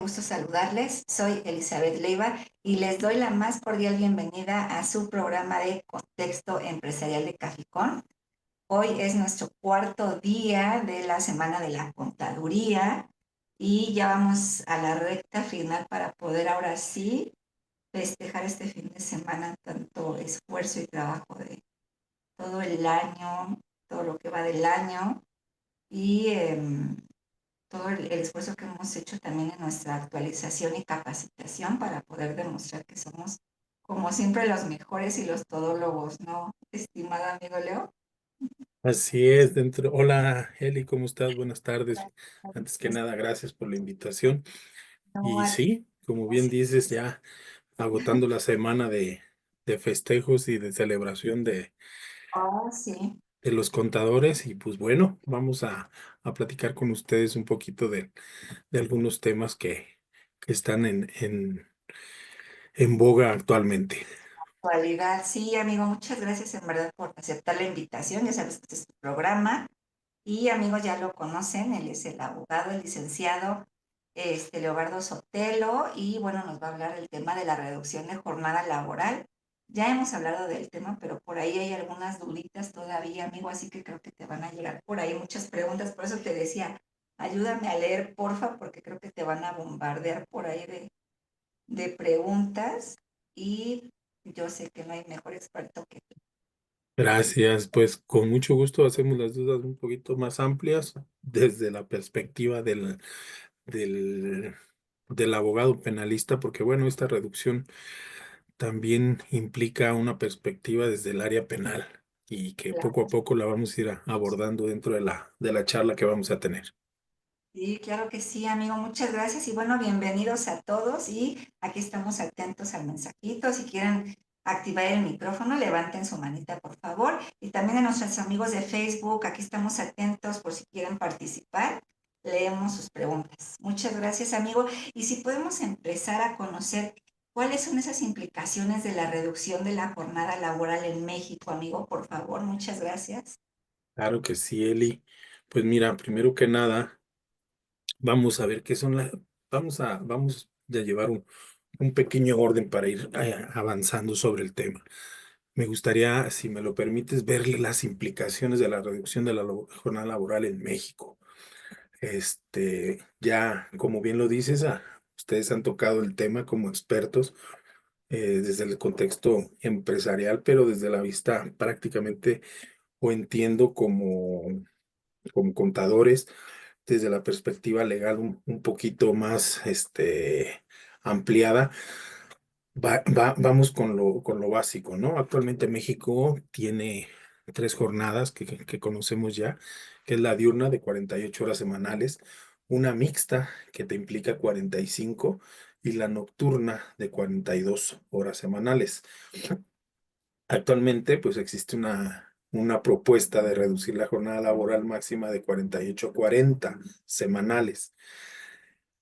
gusto saludarles. Soy Elizabeth Leiva y les doy la más cordial bienvenida a su programa de Contexto Empresarial de Cajicón. Hoy es nuestro cuarto día de la Semana de la Contaduría y ya vamos a la recta final para poder ahora sí festejar este fin de semana, tanto esfuerzo y trabajo de todo el año, todo lo que va del año y todo el esfuerzo que hemos hecho también en nuestra actualización y capacitación para poder demostrar que somos, como siempre, los mejores y los todólogos, ¿no, estimado amigo Leo? Así es, Hola, Eli, ¿cómo estás? Buenas tardes. Antes que nada, gracias por la invitación. No, Y sí, como bien dices, ya agotando la semana de festejos y de celebración sí, de los contadores. Y pues bueno, vamos a platicar con ustedes un poquito de algunos temas que están en boga actualmente. actualidad. Sí, amigo, muchas gracias en verdad por aceptar la invitación. Ya sabes que este es tu programa. Y amigos, ya lo conocen, él es el abogado, el licenciado Leobardo Sotelo, y bueno, nos va a hablar del tema de la reducción de jornada laboral. Ya hemos hablado del tema, pero por ahí hay algunas duditas todavía, amigo, así que creo que te van a llegar por ahí muchas preguntas. Por eso te decía, ayúdame a leer, porfa, porque creo que te van a bombardear por ahí de preguntas, y yo sé que no hay mejor experto que tú. Gracias, pues con mucho gusto hacemos las dudas un poquito más amplias desde la perspectiva del, del abogado penalista, porque bueno, esta reducción también implica una perspectiva desde el área penal y que poco a Claro. poco la vamos a ir abordando dentro de la charla que vamos a tener. Sí, claro que sí, amigo. Muchas gracias y bueno, bienvenidos a todos y aquí estamos atentos al mensajito. Si quieren activar el micrófono, levanten su manita, por favor. Y también a nuestros amigos de Facebook, aquí estamos atentos por si quieren participar. Leemos sus preguntas. Muchas gracias, amigo. Y si podemos empezar a conocer cuáles son esas implicaciones de la reducción de la jornada laboral en México, amigo, por favor. Muchas gracias. Claro que sí, Eli. Pues mira, primero que nada, vamos a ver qué son vamos a llevar un pequeño orden para ir avanzando sobre el tema. Me gustaría, si me lo permites, ver las implicaciones de la reducción de la jornada laboral en México. Ya, como bien lo dices, ustedes han tocado el tema como expertos desde el contexto empresarial, pero desde la vista prácticamente, o entiendo como contadores, desde la perspectiva legal un poquito más ampliada. Vamos con lo básico, ¿no? Actualmente México tiene tres jornadas que conocemos ya, que es la diurna de 48 horas semanales, una mixta que te implica 45 y la nocturna de 42 horas semanales. Actualmente, pues existe una propuesta de reducir la jornada laboral máxima de 48 a 40 semanales.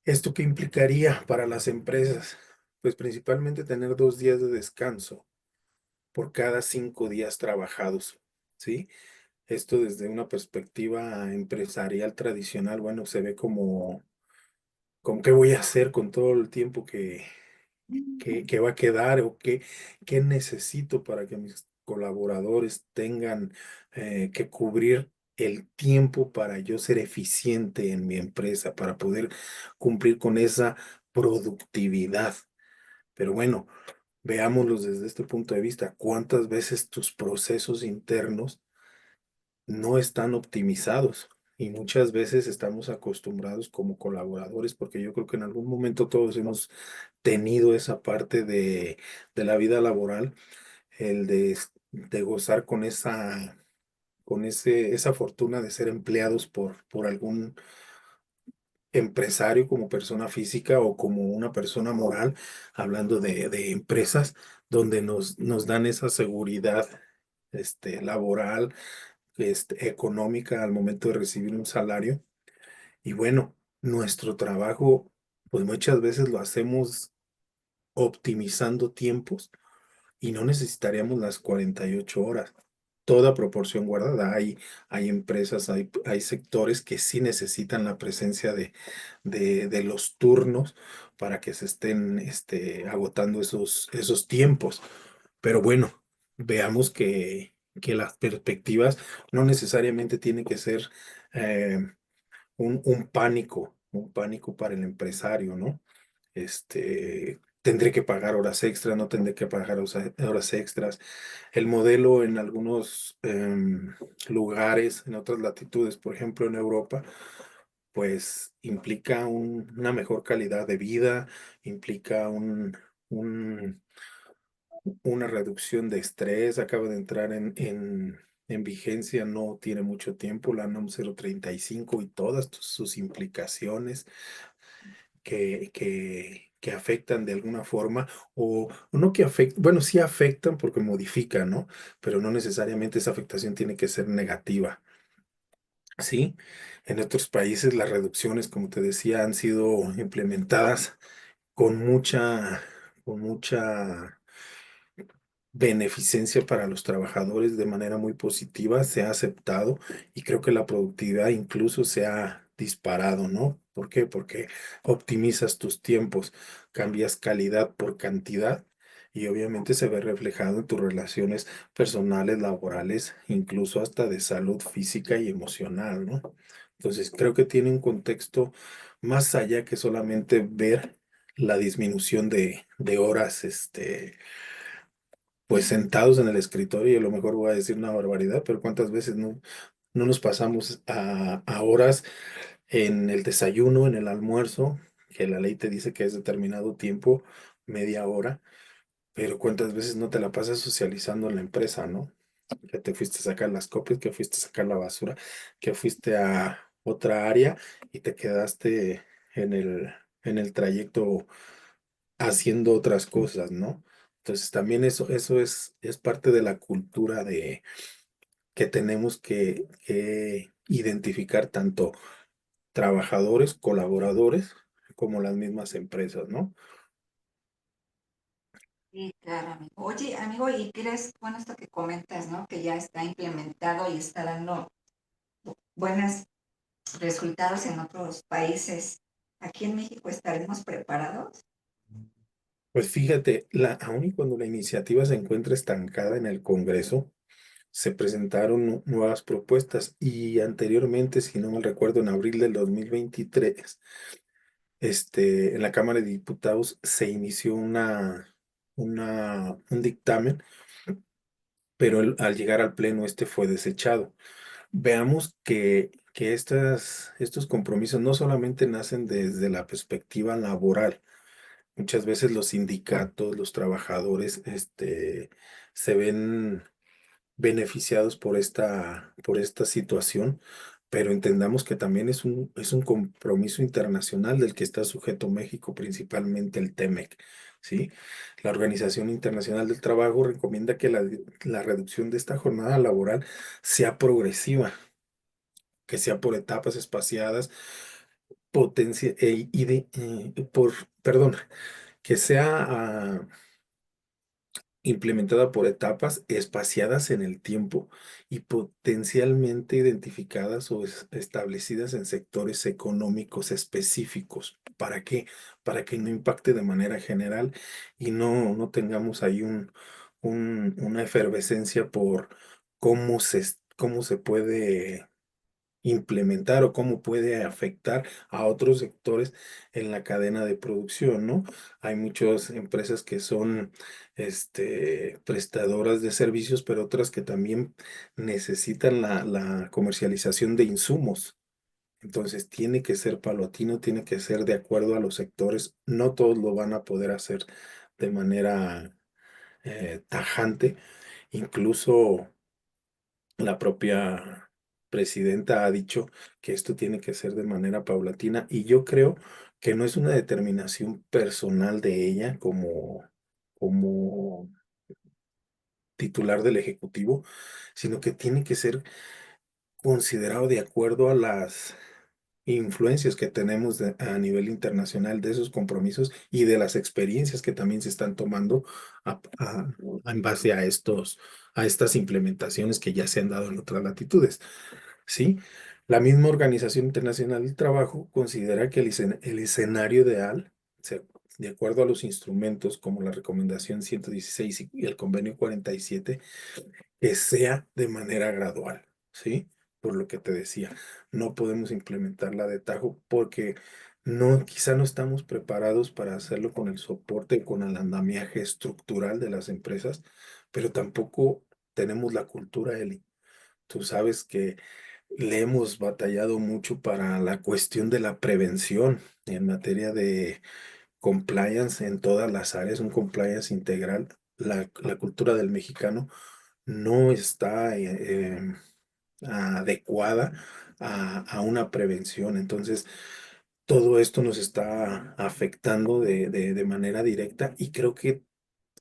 ¿Esto qué implicaría para las empresas? Pues principalmente tener 2 días de descanso por cada 5 días trabajados, ¿sí? Esto desde una perspectiva empresarial tradicional, bueno, se ve como qué voy a hacer con todo el tiempo que va a quedar o qué necesito para que mis colaboradores tengan que cubrir el tiempo para yo ser eficiente en mi empresa, para poder cumplir con esa productividad. Pero bueno, veámoslos desde este punto de vista. ¿Cuántas veces tus procesos internos no están optimizados? Y muchas veces estamos acostumbrados como colaboradores, porque yo creo que en algún momento todos hemos tenido esa parte de la vida laboral, el de gozar con esa fortuna de ser empleados por algún empresario como persona física o como una persona moral, hablando de empresas donde nos dan esa seguridad laboral, económica al momento de recibir un salario. Y bueno, nuestro trabajo, pues muchas veces lo hacemos optimizando tiempos y no necesitaríamos las 48 horas. toda proporción guardada. Hay empresas, hay sectores que sí necesitan la presencia de los turnos para que se estén agotando esos tiempos. Pero bueno, veamos que las perspectivas no necesariamente tienen que ser eh, un pánico para el empresario, ¿no? Tendré que pagar horas extras, no tendré que pagar horas extras. El modelo en algunos lugares, en otras latitudes, por ejemplo en Europa, pues implica una mejor calidad de vida, implica un- una reducción de estrés, acaba de entrar en vigencia, no tiene mucho tiempo, la NOM 035 y todas sus implicaciones que afectan de alguna forma, o no que afectan, bueno, sí afectan porque modifican, ¿no? Pero no necesariamente esa afectación tiene que ser negativa, ¿sí? En otros países las reducciones, como te decía, han sido implementadas con mucha beneficencia para los trabajadores de manera muy positiva, se ha aceptado y creo que la productividad incluso se ha disparado, ¿no? ¿Por qué? Porque optimizas tus tiempos, cambias calidad por cantidad y obviamente se ve reflejado en tus relaciones personales, laborales, incluso hasta de salud física y emocional, ¿no? Entonces creo que tiene un contexto más allá que solamente ver la disminución de horas, pues sentados en el escritorio, y a lo mejor voy a decir una barbaridad, pero cuántas veces no nos pasamos a horas en el desayuno, en el almuerzo, que la ley te dice que es determinado tiempo, media hora, pero cuántas veces no te la pasas socializando en la empresa, ¿no? Que te fuiste a sacar las copias, que fuiste a sacar la basura, que fuiste a otra área y te quedaste en el trayecto haciendo otras cosas, ¿no? Entonces también eso es parte de la cultura que tenemos que identificar tanto trabajadores, colaboradores, como las mismas empresas, ¿no? Sí, claro, amigo. Oye, amigo, ¿y crees, bueno, esto que comentas, ¿no? Que ya está implementado y está dando buenos resultados en otros países. ¿Aquí en México estaremos preparados? Pues fíjate, aun y cuando la iniciativa se encuentra estancada en el Congreso, se presentaron nuevas propuestas y anteriormente, si no mal recuerdo, en abril del 2023, en la Cámara de Diputados se inició un dictamen, pero al llegar al Pleno este fue desechado. Veamos que estos compromisos no solamente nacen desde la perspectiva laboral. Muchas veces los sindicatos, los trabajadores, se ven beneficiados por esta situación, pero entendamos que también es un compromiso internacional del que está sujeto México, principalmente el TEMEC, ¿sí? La Organización Internacional del Trabajo recomienda que la reducción de esta jornada laboral sea progresiva, que sea por etapas espaciadas, perdón, que sea implementada por etapas espaciadas en el tiempo y potencialmente identificadas o establecidas en sectores económicos específicos. ¿Para qué? Para que no impacte de manera general y no tengamos ahí una efervescencia por cómo se puede implementar o cómo puede afectar a otros sectores en la cadena de producción, ¿no? Hay muchas empresas que son prestadoras de servicios, pero otras que también necesitan la comercialización de insumos. Entonces, tiene que ser paulatino, tiene que ser de acuerdo a los sectores. No todos lo van a poder hacer de manera tajante. Incluso la propia presidenta ha dicho que esto tiene que ser de manera paulatina y yo creo que no es una determinación personal de ella como titular del Ejecutivo, sino que tiene que ser considerado de acuerdo influencias que tenemos a nivel internacional de esos compromisos y de las experiencias que también se están tomando en base a estas implementaciones que ya se han dado en otras latitudes. ¿Sí? La misma Organización Internacional del Trabajo considera que el escenario ideal, de acuerdo a los instrumentos como la Recomendación 116 y el Convenio 47, que sea de manera gradual, ¿sí? Por lo que te decía, no podemos implementarla de tajo porque quizá no estamos preparados para hacerlo con el soporte, con el andamiaje estructural de las empresas, pero tampoco tenemos la cultura, Eli. Tú sabes que le hemos batallado mucho para la cuestión de la prevención en materia de compliance en todas las áreas, un compliance integral. La cultura del mexicano no está adecuada a una prevención. Entonces, todo esto nos está afectando de manera directa y creo que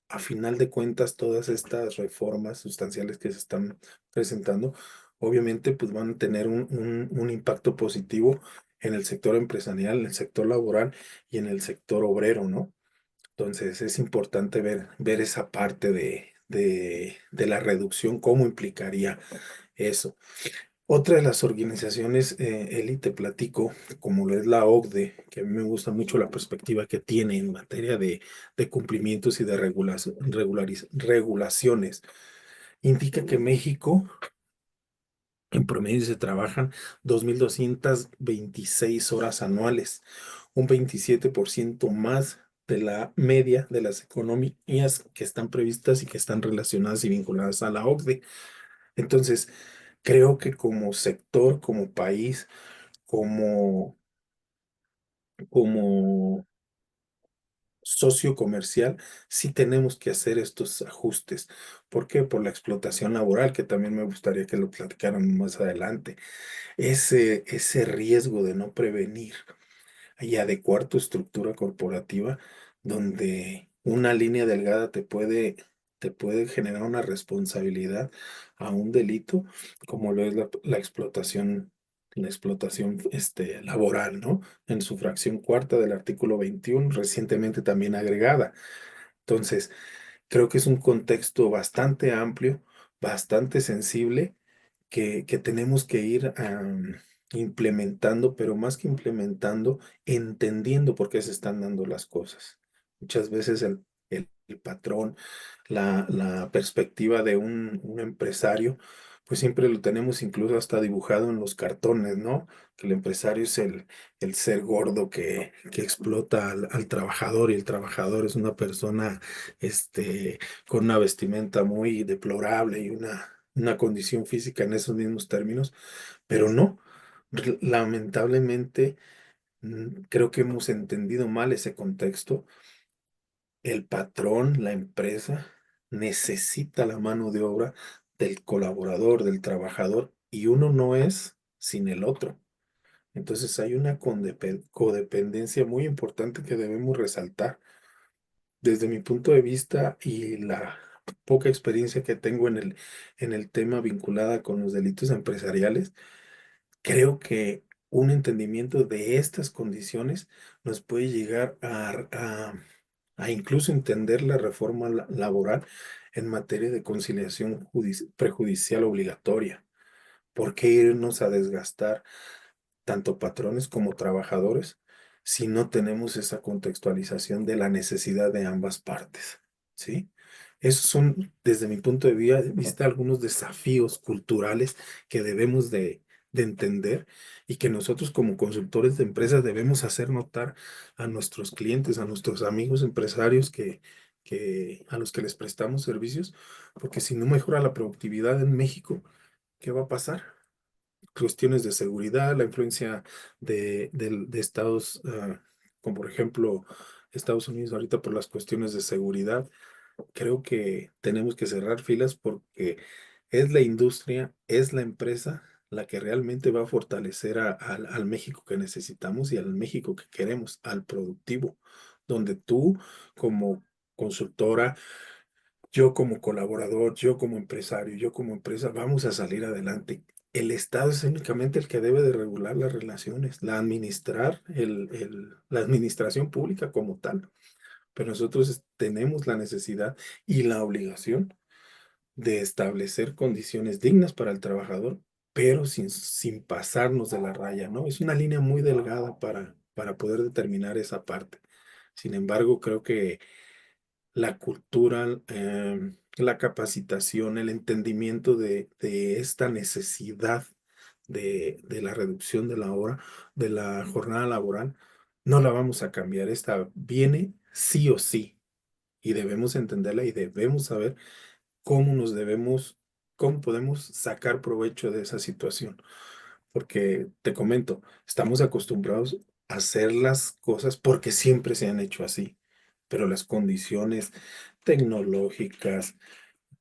a final de cuentas, todas estas reformas sustanciales que se están presentando, obviamente, pues van a tener un impacto positivo en el sector empresarial, en el sector laboral y en el sector obrero, ¿no? Entonces, es importante ver esa parte de la reducción, cómo implicaría eso. Otra de las organizaciones, Eli, te platico, como lo es la OCDE, que a mí me gusta mucho la perspectiva que tiene en materia de cumplimientos y de regulaciones, indica que México en promedio se trabajan 2.226 horas anuales, un 27% más de la media de las economías que están previstas y que están relacionadas y vinculadas a la OCDE. Entonces, creo que como sector, como país, como, como socio comercial, sí tenemos que hacer estos ajustes. ¿Por qué? Por la explotación laboral, que también me gustaría que lo platicaran más adelante. Ese riesgo de no prevenir y adecuar tu estructura corporativa, donde una línea delgada te puede generar una responsabilidad a un delito, como lo es la explotación laboral, ¿no? En su fracción cuarta del artículo 21, recientemente también agregada. Entonces, creo que es un contexto bastante amplio, bastante sensible, que tenemos que ir implementando, pero más que implementando, entendiendo por qué se están dando las cosas. Muchas veces el patrón, la perspectiva de un empresario, pues siempre lo tenemos incluso hasta dibujado en los cartones, ¿no? Que el empresario es el ser gordo que explota al trabajador y el trabajador es una persona con una vestimenta muy deplorable y una condición física en esos mismos términos, pero no, lamentablemente creo que hemos entendido mal ese contexto. El patrón, la empresa, necesita la mano de obra del colaborador, del trabajador, y uno no es sin el otro. Entonces hay una codependencia muy importante que debemos resaltar. Desde mi punto de vista y la poca experiencia que tengo en el tema vinculada con los delitos empresariales, creo que un entendimiento de estas condiciones nos puede llegar a incluso entender la reforma laboral en materia de conciliación prejudicial obligatoria. ¿Por qué irnos a desgastar tanto patrones como trabajadores si no tenemos esa contextualización de la necesidad de ambas partes? ¿Sí? Esos son, desde mi punto de vista, algunos desafíos culturales que debemos de entender y que nosotros como consultores de empresas debemos hacer notar a nuestros clientes, a nuestros amigos empresarios a los que les prestamos servicios, porque si no mejora la productividad en México, ¿qué va a pasar? Cuestiones de seguridad, la influencia de estados, como por ejemplo Estados Unidos ahorita por las cuestiones de seguridad. Creo que tenemos que cerrar filas porque es la industria, es la empresa la que realmente va a fortalecer al México que necesitamos y al México que queremos, al productivo, donde tú como consultora, yo como colaborador, yo como empresario, yo como empresa, vamos a salir adelante. el Estado es únicamente el que debe de regular las relaciones, la administración pública como tal. Pero nosotros tenemos la necesidad y la obligación de establecer condiciones dignas para el trabajador, pero sin pasarnos de la raya, ¿no? Es una línea muy delgada para poder determinar esa parte. Sin embargo, creo que la cultura, la capacitación, el entendimiento de esta necesidad de la reducción de la hora, de la jornada laboral, no la vamos a cambiar. Esta viene sí o sí y debemos entenderla y debemos saber cómo cómo podemos sacar provecho de esa situación. Porque te comento, estamos acostumbrados a hacer las cosas porque siempre se han hecho así, pero las condiciones tecnológicas,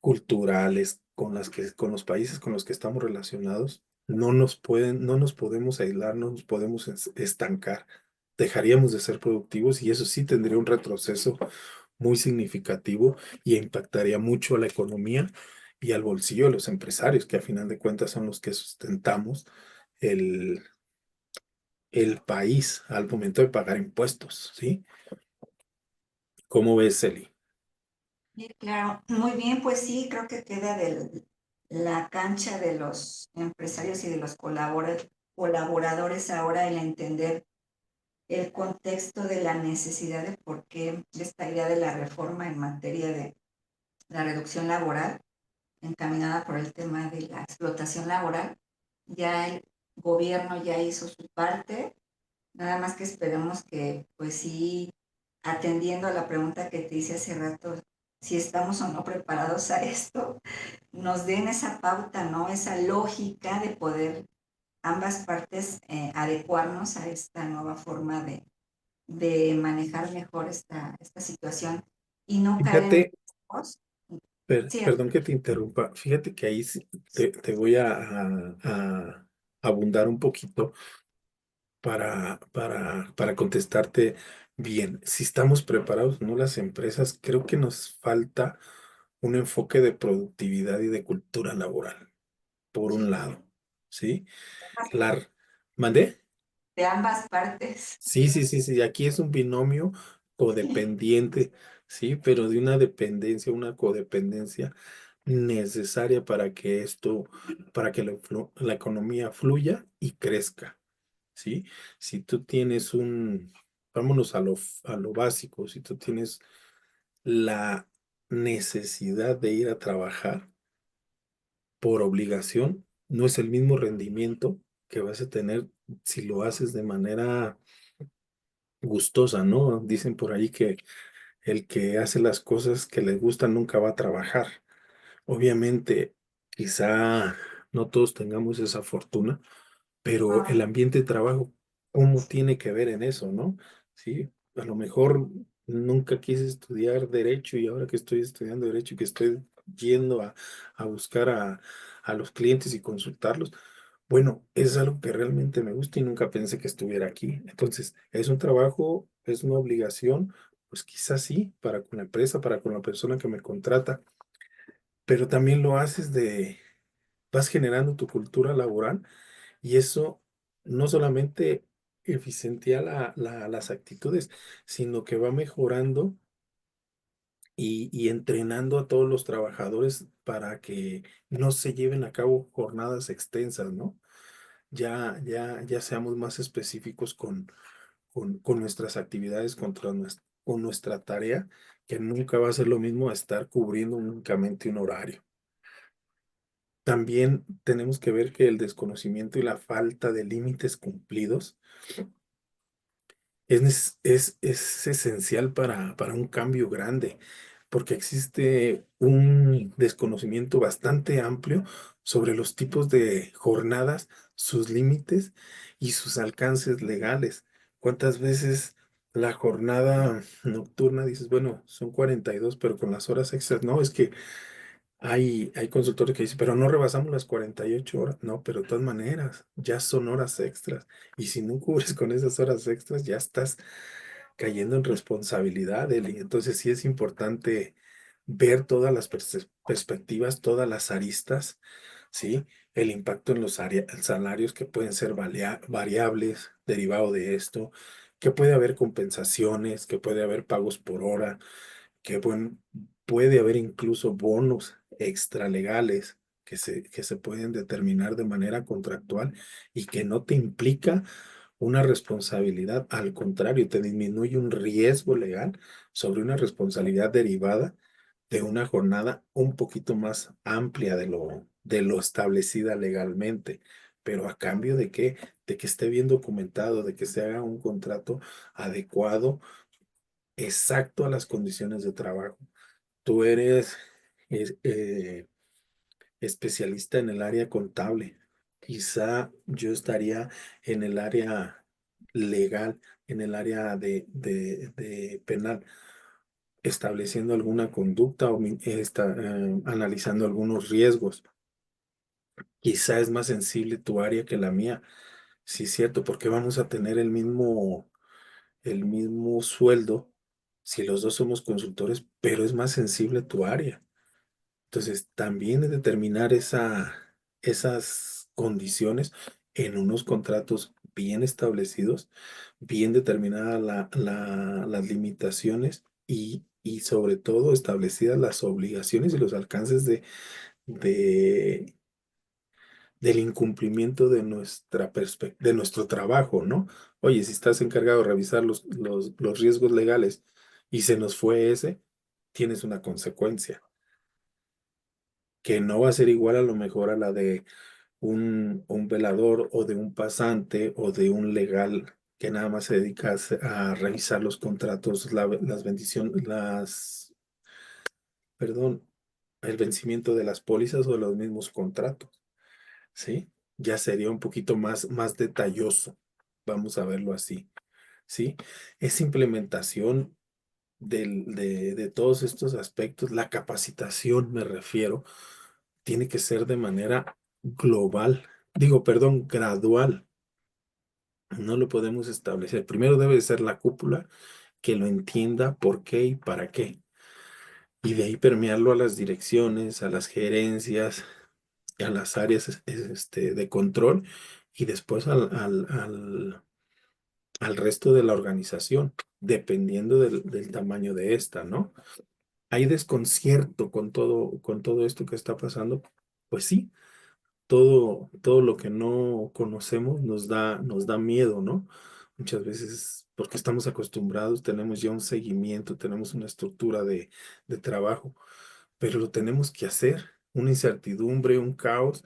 culturales con los países con los que estamos relacionados, no nos podemos aislar, no nos podemos estancar. Dejaríamos de ser productivos y eso sí tendría un retroceso muy significativo y impactaría mucho a la economía y al bolsillo de los empresarios, que a final de cuentas son los que sustentamos el, el país al momento de pagar impuestos, ¿sí? ¿Cómo ves, Eli? Sí, claro, muy bien, pues sí, creo que queda de la cancha de los empresarios y de los colaboradores ahora el entender el contexto de la necesidad de por qué esta idea de la reforma en materia de la reducción laboral, encaminada por el tema de la explotación laboral. Ya el gobierno ya hizo su parte, nada más que esperemos que, pues sí, atendiendo a la pregunta que te hice hace rato, si estamos o no preparados a esto, nos den esa pauta, ¿no? Esa lógica de poder ambas partes adecuarnos a esta nueva forma de manejar mejor esta situación y no caer en Fíjate, riesgos. Sí, perdón que te interrumpa, fíjate que ahí sí te voy a abundar un poquito para contestarte bien. Si estamos preparados, ¿no? Las empresas, creo que nos falta un enfoque de productividad y de cultura laboral, por un lado, ¿sí? La, ¿Mandé? de ambas partes. Sí, sí, sí, sí, aquí es un binomio codependiente, ¿sí? Pero de una dependencia, una codependencia necesaria para que la economía fluya y crezca. ¿Sí? Si tú tienes vámonos a lo básico, si tú tienes la necesidad de ir a trabajar por obligación, no es el mismo rendimiento que vas a tener si lo haces de manera gustosa, ¿no? Dicen por ahí que el que hace las cosas que le gustan nunca va a trabajar. Obviamente, quizá no todos tengamos esa fortuna, pero el ambiente de trabajo, ¿cómo tiene que ver en eso, no? Sí, a lo mejor nunca quise estudiar derecho y ahora que estoy estudiando derecho y que estoy yendo a buscar a los clientes y consultarlos, bueno, es algo que realmente me gusta y nunca pensé que estuviera aquí. Entonces, ¿es un trabajo, es una obligación? Pues quizás sí, para con la empresa, para con la persona que me contrata, pero también lo haces vas generando tu cultura laboral y eso no solamente eficientia las actitudes, sino que va mejorando y entrenando a todos los trabajadores para que no se lleven a cabo jornadas extensas, ¿no? Ya seamos más específicos con nuestras actividades, con nuestra tarea, que nunca va a ser lo mismo estar cubriendo únicamente un horario. También tenemos que ver que el desconocimiento y la falta de límites cumplidos es esencial para un cambio grande, porque existe un desconocimiento bastante amplio sobre los tipos de jornadas, sus límites y sus alcances legales. ¿Cuántas veces la jornada nocturna dices, bueno, son 42 pero con las horas extras? No, es que hay consultores que dicen, pero no rebasamos las 48 horas. No, pero de todas maneras, ya son horas extras. Y si no cubres con esas horas extras, ya estás cayendo en responsabilidad, Eli. Entonces sí es importante ver todas las perspectivas, todas las aristas, ¿sí? el impacto en los salarios que pueden ser variables derivado de esto, que puede haber compensaciones, que puede haber pagos por hora, puede haber incluso bonos extralegales que se pueden determinar de manera contractual y que no te implica una responsabilidad, al contrario, te disminuye un riesgo legal sobre una responsabilidad derivada de una jornada un poquito más amplia de lo establecida legalmente. Pero a cambio de qué? De que esté bien documentado, de que se haga un contrato adecuado, exacto a las condiciones de trabajo. Tú eres es- eh, especialista en el área contable. Quizá yo estaría en el área legal, en el área de penal, estableciendo alguna conducta o analizando algunos riesgos. Quizá es más sensible tu área que la mía. Sí, es cierto, porque vamos a tener el mismo sueldo si los dos somos consultores, pero es más sensible tu área. Entonces, también es determinar esas condiciones en unos contratos bien establecidos, bien determinadas las limitaciones y sobre todo establecidas las obligaciones y los alcances de, del incumplimiento de nuestro trabajo, ¿no? Oye, si estás encargado de revisar los riesgos legales y se nos fue ese, tienes una consecuencia que no va a ser igual a lo mejor a la de un velador o de un pasante o de un legal que nada más se dedica a revisar los contratos, las bendiciones, perdón, el vencimiento de las pólizas o de los mismos contratos, ¿sí? Ya sería un poquito más detalloso, vamos a verlo así, ¿sí? Es implementación de todos estos aspectos, la capacitación me refiero, tiene que ser de manera global, digo, perdón, gradual. No lo podemos establecer. Primero debe de ser la cúpula que lo entienda por qué y para qué. Y de ahí permearlo a las direcciones, a las gerencias, a las áreas de control y después al resto de la organización, dependiendo del tamaño de esta, ¿no? Hay desconcierto con todo esto que está pasando. Pues sí, todo lo que no conocemos nos da miedo, ¿no? Muchas veces, porque estamos acostumbrados, tenemos ya un seguimiento, tenemos una estructura de trabajo, pero lo tenemos que hacer. Una incertidumbre, un caos,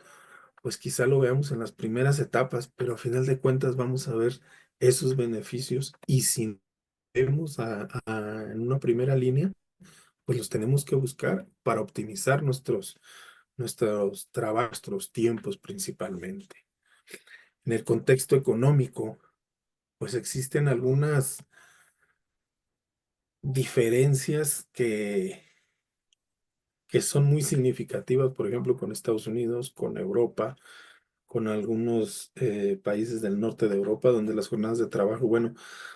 pues quizá lo veamos en las primeras etapas, pero a final de cuentas vamos a ver esos beneficios y si vemos en una primera línea, pues los tenemos que buscar para optimizar nuestros trabajos, nuestros tiempos principalmente. En el contexto económico, pues existen algunas diferencias que son muy significativas, por ejemplo, con Estados Unidos, con Europa, con algunos países del norte de Europa, donde las jornadas de trabajo, bueno,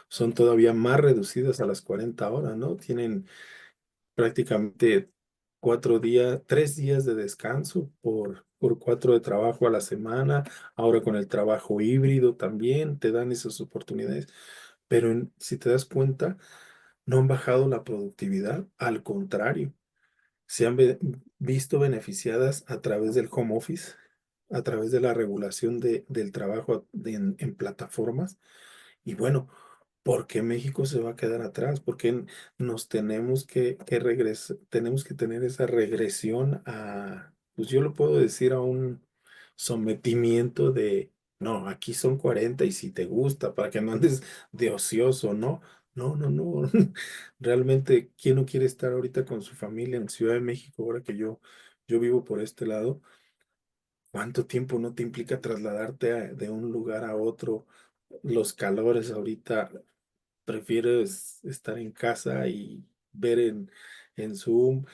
son todavía más reducidas a las 40 horas, ¿no? Tienen prácticamente 4 días, 3 días de descanso por 4 de trabajo a la semana. Ahora con el trabajo híbrido también te dan esas oportunidades. Pero si te das cuenta, no han bajado la productividad, al contrario, se han visto beneficiadas a través del home office, a través de la regulación del trabajo en plataformas. Y bueno, ¿por qué México se va a quedar atrás? ¿Por qué nos tenemos que regresar, tenemos que tener esa regresión pues yo lo puedo decir, a un sometimiento no, aquí son 40 y si te gusta, para que no andes de ocioso, ¿no? No, no, no. Realmente, ¿quién no quiere estar ahorita con su familia en Ciudad de México ahora que yo vivo por este lado? ¿Cuánto tiempo no te implica trasladarte de un lugar a otro? Los calores ahorita, prefieres estar en casa y ver en Zoom,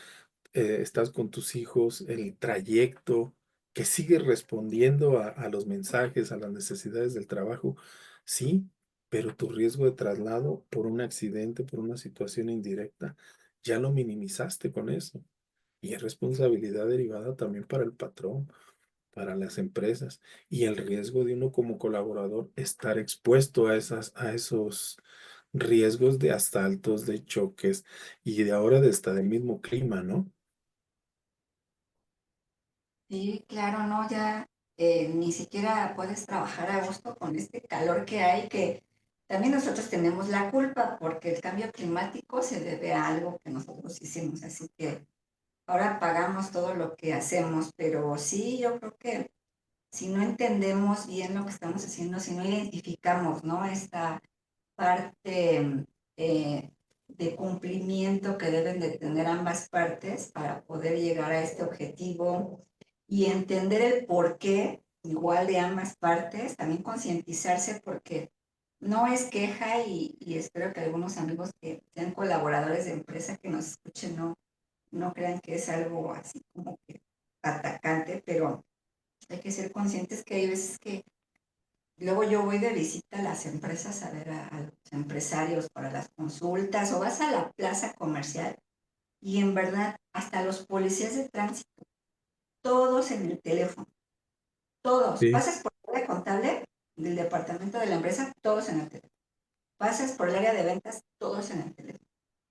estás con tus hijos, el trayecto, que sigues respondiendo a los mensajes, a las necesidades del trabajo, sí, pero tu riesgo de traslado por un accidente, por una situación indirecta, ya lo minimizaste con eso. Y es responsabilidad derivada también para el patrón. para las empresas y el riesgo de uno como colaborador estar expuesto a esos riesgos de asaltos, de choques y de ahora de hasta del mismo clima, ¿no? Sí, claro, no, ya ni siquiera puedes trabajar a gusto con este calor que hay, que también nosotros tenemos la culpa porque el cambio climático se debe a algo que nosotros hicimos, así que ahora pagamos todo lo que hacemos, pero sí, yo creo que si no entendemos bien lo que estamos haciendo, si no identificamos, ¿no? Esta parte de cumplimiento que deben de tener ambas partes para poder llegar a este objetivo y entender el porqué igual de ambas partes, también concientizarse porque no es queja y espero que algunos amigos que sean colaboradores de empresa que nos escuchen no crean que es algo así como que atacante, pero hay que ser conscientes que hay veces que luego yo voy de visita a las empresas a ver a los empresarios para las consultas o vas a la plaza comercial y en verdad hasta los policías de tránsito, todos en el teléfono, todos. Sí, Pasas por el área contable del departamento de la empresa, todos en el teléfono. Pasas por el área de ventas, todos en el teléfono.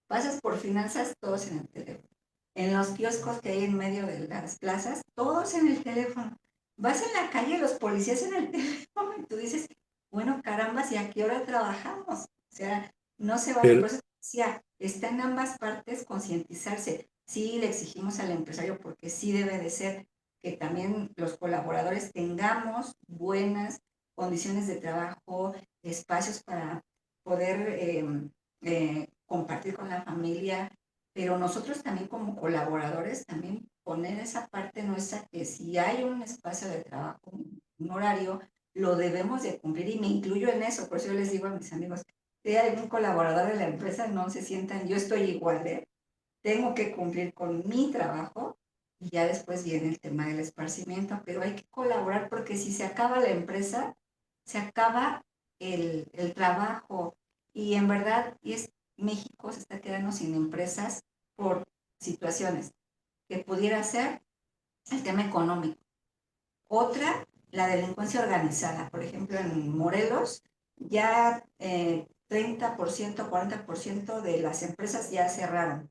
Pasas por finanzas, todos en el teléfono. En los kioscos que hay en medio de las plazas, todos en el teléfono. Vas en la calle, los policías en el teléfono, y tú dices, bueno, caramba, ¿y a qué hora trabajamos? O sea, no se vale. pero, Por eso decía, está en ambas partes concientizarse. Sí, le exigimos al empresario porque sí debe de ser que también los colaboradores tengamos buenas condiciones de trabajo, espacios para poder compartir con la familia, pero nosotros también como colaboradores, también poner esa parte nuestra que si hay un espacio de trabajo, un horario, lo debemos de cumplir y me incluyo en eso. Por eso yo les digo a mis amigos, si hay algún colaborador de la empresa, no se sientan, yo estoy igual, ¿eh? Tengo que cumplir con mi trabajo y ya después viene el tema del esparcimiento, pero hay que colaborar porque si se acaba la empresa, se acaba el trabajo y en verdad México se está quedando sin empresas por situaciones que pudiera ser el tema económico. Otra, la delincuencia organizada. Por ejemplo, en Morelos ya 30%, 40% de las empresas ya cerraron.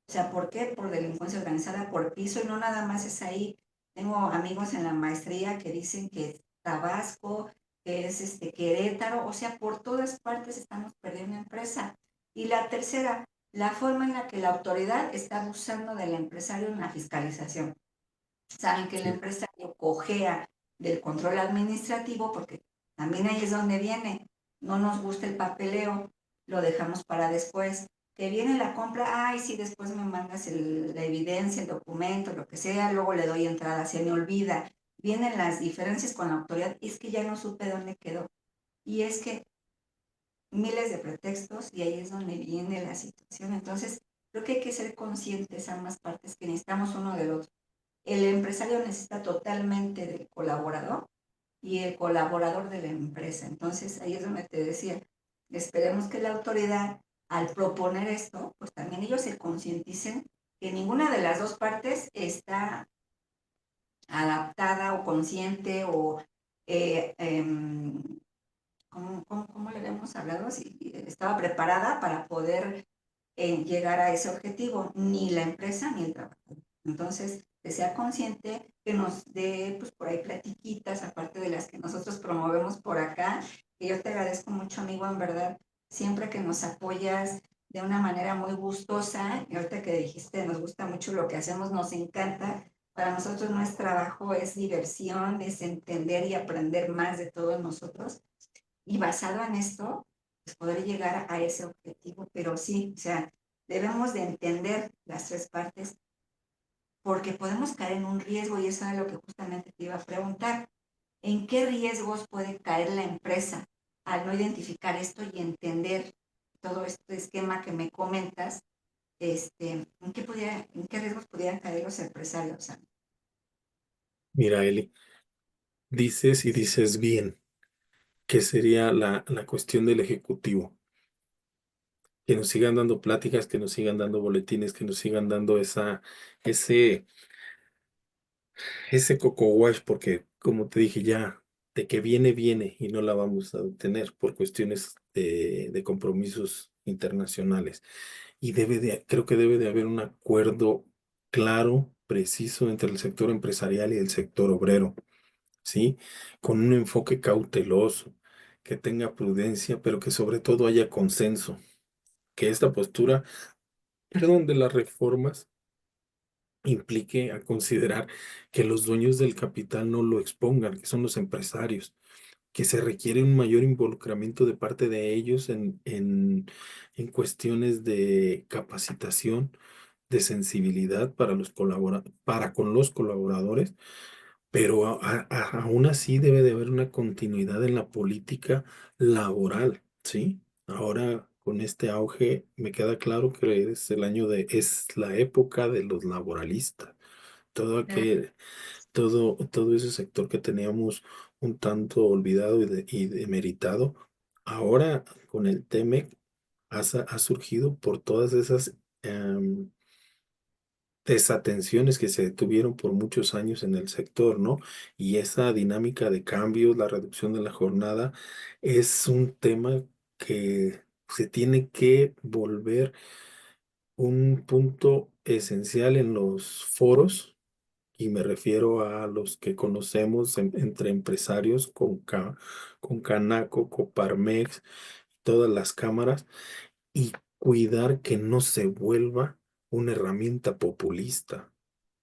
O sea, ¿por qué? Por delincuencia organizada, por piso, y no nada más es ahí. Tengo amigos en la maestría que dicen que es Tabasco, que es Querétaro, o sea, por todas partes estamos perdiendo empresa. Y la tercera, la forma en la que la autoridad está abusando del empresario en la fiscalización. Saben que el sí, empresario cojea del control administrativo porque también ahí es donde viene. No nos gusta el papeleo, lo dejamos para después. Que viene la compra, ay, sí, después me mandas la evidencia, el documento, lo que sea, luego le doy entrada, se me olvida. Vienen las diferencias con la autoridad, y es que ya no supe dónde quedó. Y es que miles de pretextos y ahí es donde viene la situación. Entonces, creo que hay que ser conscientes ambas partes que necesitamos uno del otro. El empresario necesita totalmente del colaborador y el colaborador de la empresa. Entonces, ahí es donde te decía, esperemos que la autoridad, al proponer esto, pues también ellos se concienticen que ninguna de las dos partes está adaptada o consciente o ¿cómo le habíamos hablado? Si estaba preparada para poder llegar a ese objetivo, ni la empresa ni el trabajador. Entonces, que sea consciente, que nos dé, pues por ahí platiquitas, aparte de las que nosotros promovemos por acá, que yo te agradezco mucho, amigo, en verdad, siempre que nos apoyas de una manera muy gustosa, y ahorita que dijiste, nos gusta mucho lo que hacemos, nos encanta. Para nosotros no es trabajo, es diversión, es entender y aprender más de todos nosotros. Y basado en esto, pues poder llegar a ese objetivo. Pero sí, o sea, debemos de entender las tres partes porque podemos caer en un riesgo y eso es lo que justamente te iba a preguntar. ¿En qué riesgos puede caer la empresa al no identificar esto y entender todo este esquema que me comentas? ¿En qué riesgos pudieran caer los empresarios? O sea, mira, Eli, dices y dices bien, que sería la cuestión del ejecutivo, que nos sigan dando pláticas, que nos sigan dando boletines, que nos sigan dando ese ese coco wash, porque como te dije ya, de que viene, viene y no la vamos a obtener por cuestiones de compromisos internacionales. Y creo que debe de haber un acuerdo claro, preciso entre el sector empresarial y el sector obrero, ¿sí? Con un enfoque cauteloso, que tenga prudencia, pero que sobre todo haya consenso, que esta postura, perdón, de las reformas implique a considerar que los dueños del capital no lo expongan, que son los empresarios, que se requiere un mayor involucramiento de parte de ellos en cuestiones de capacitación, de sensibilidad para para con los colaboradores, pero aún así debe de haber una continuidad en la política laboral, ¿sí? Ahora, con este auge, me queda claro que es la época de los laboralistas. Todo aquel, todo ese sector que teníamos un tanto olvidado y demeritado, ahora con el TEMEC ha surgido por todas esas em, desatenciones que se tuvieron por muchos años en el sector, ¿no? Y esa dinámica de cambios, la reducción de la jornada, es un tema que se tiene que volver un punto esencial en los foros, y me refiero a los que conocemos entre empresarios con Canaco, Coparmex, todas las cámaras, y cuidar que no se vuelva una herramienta populista.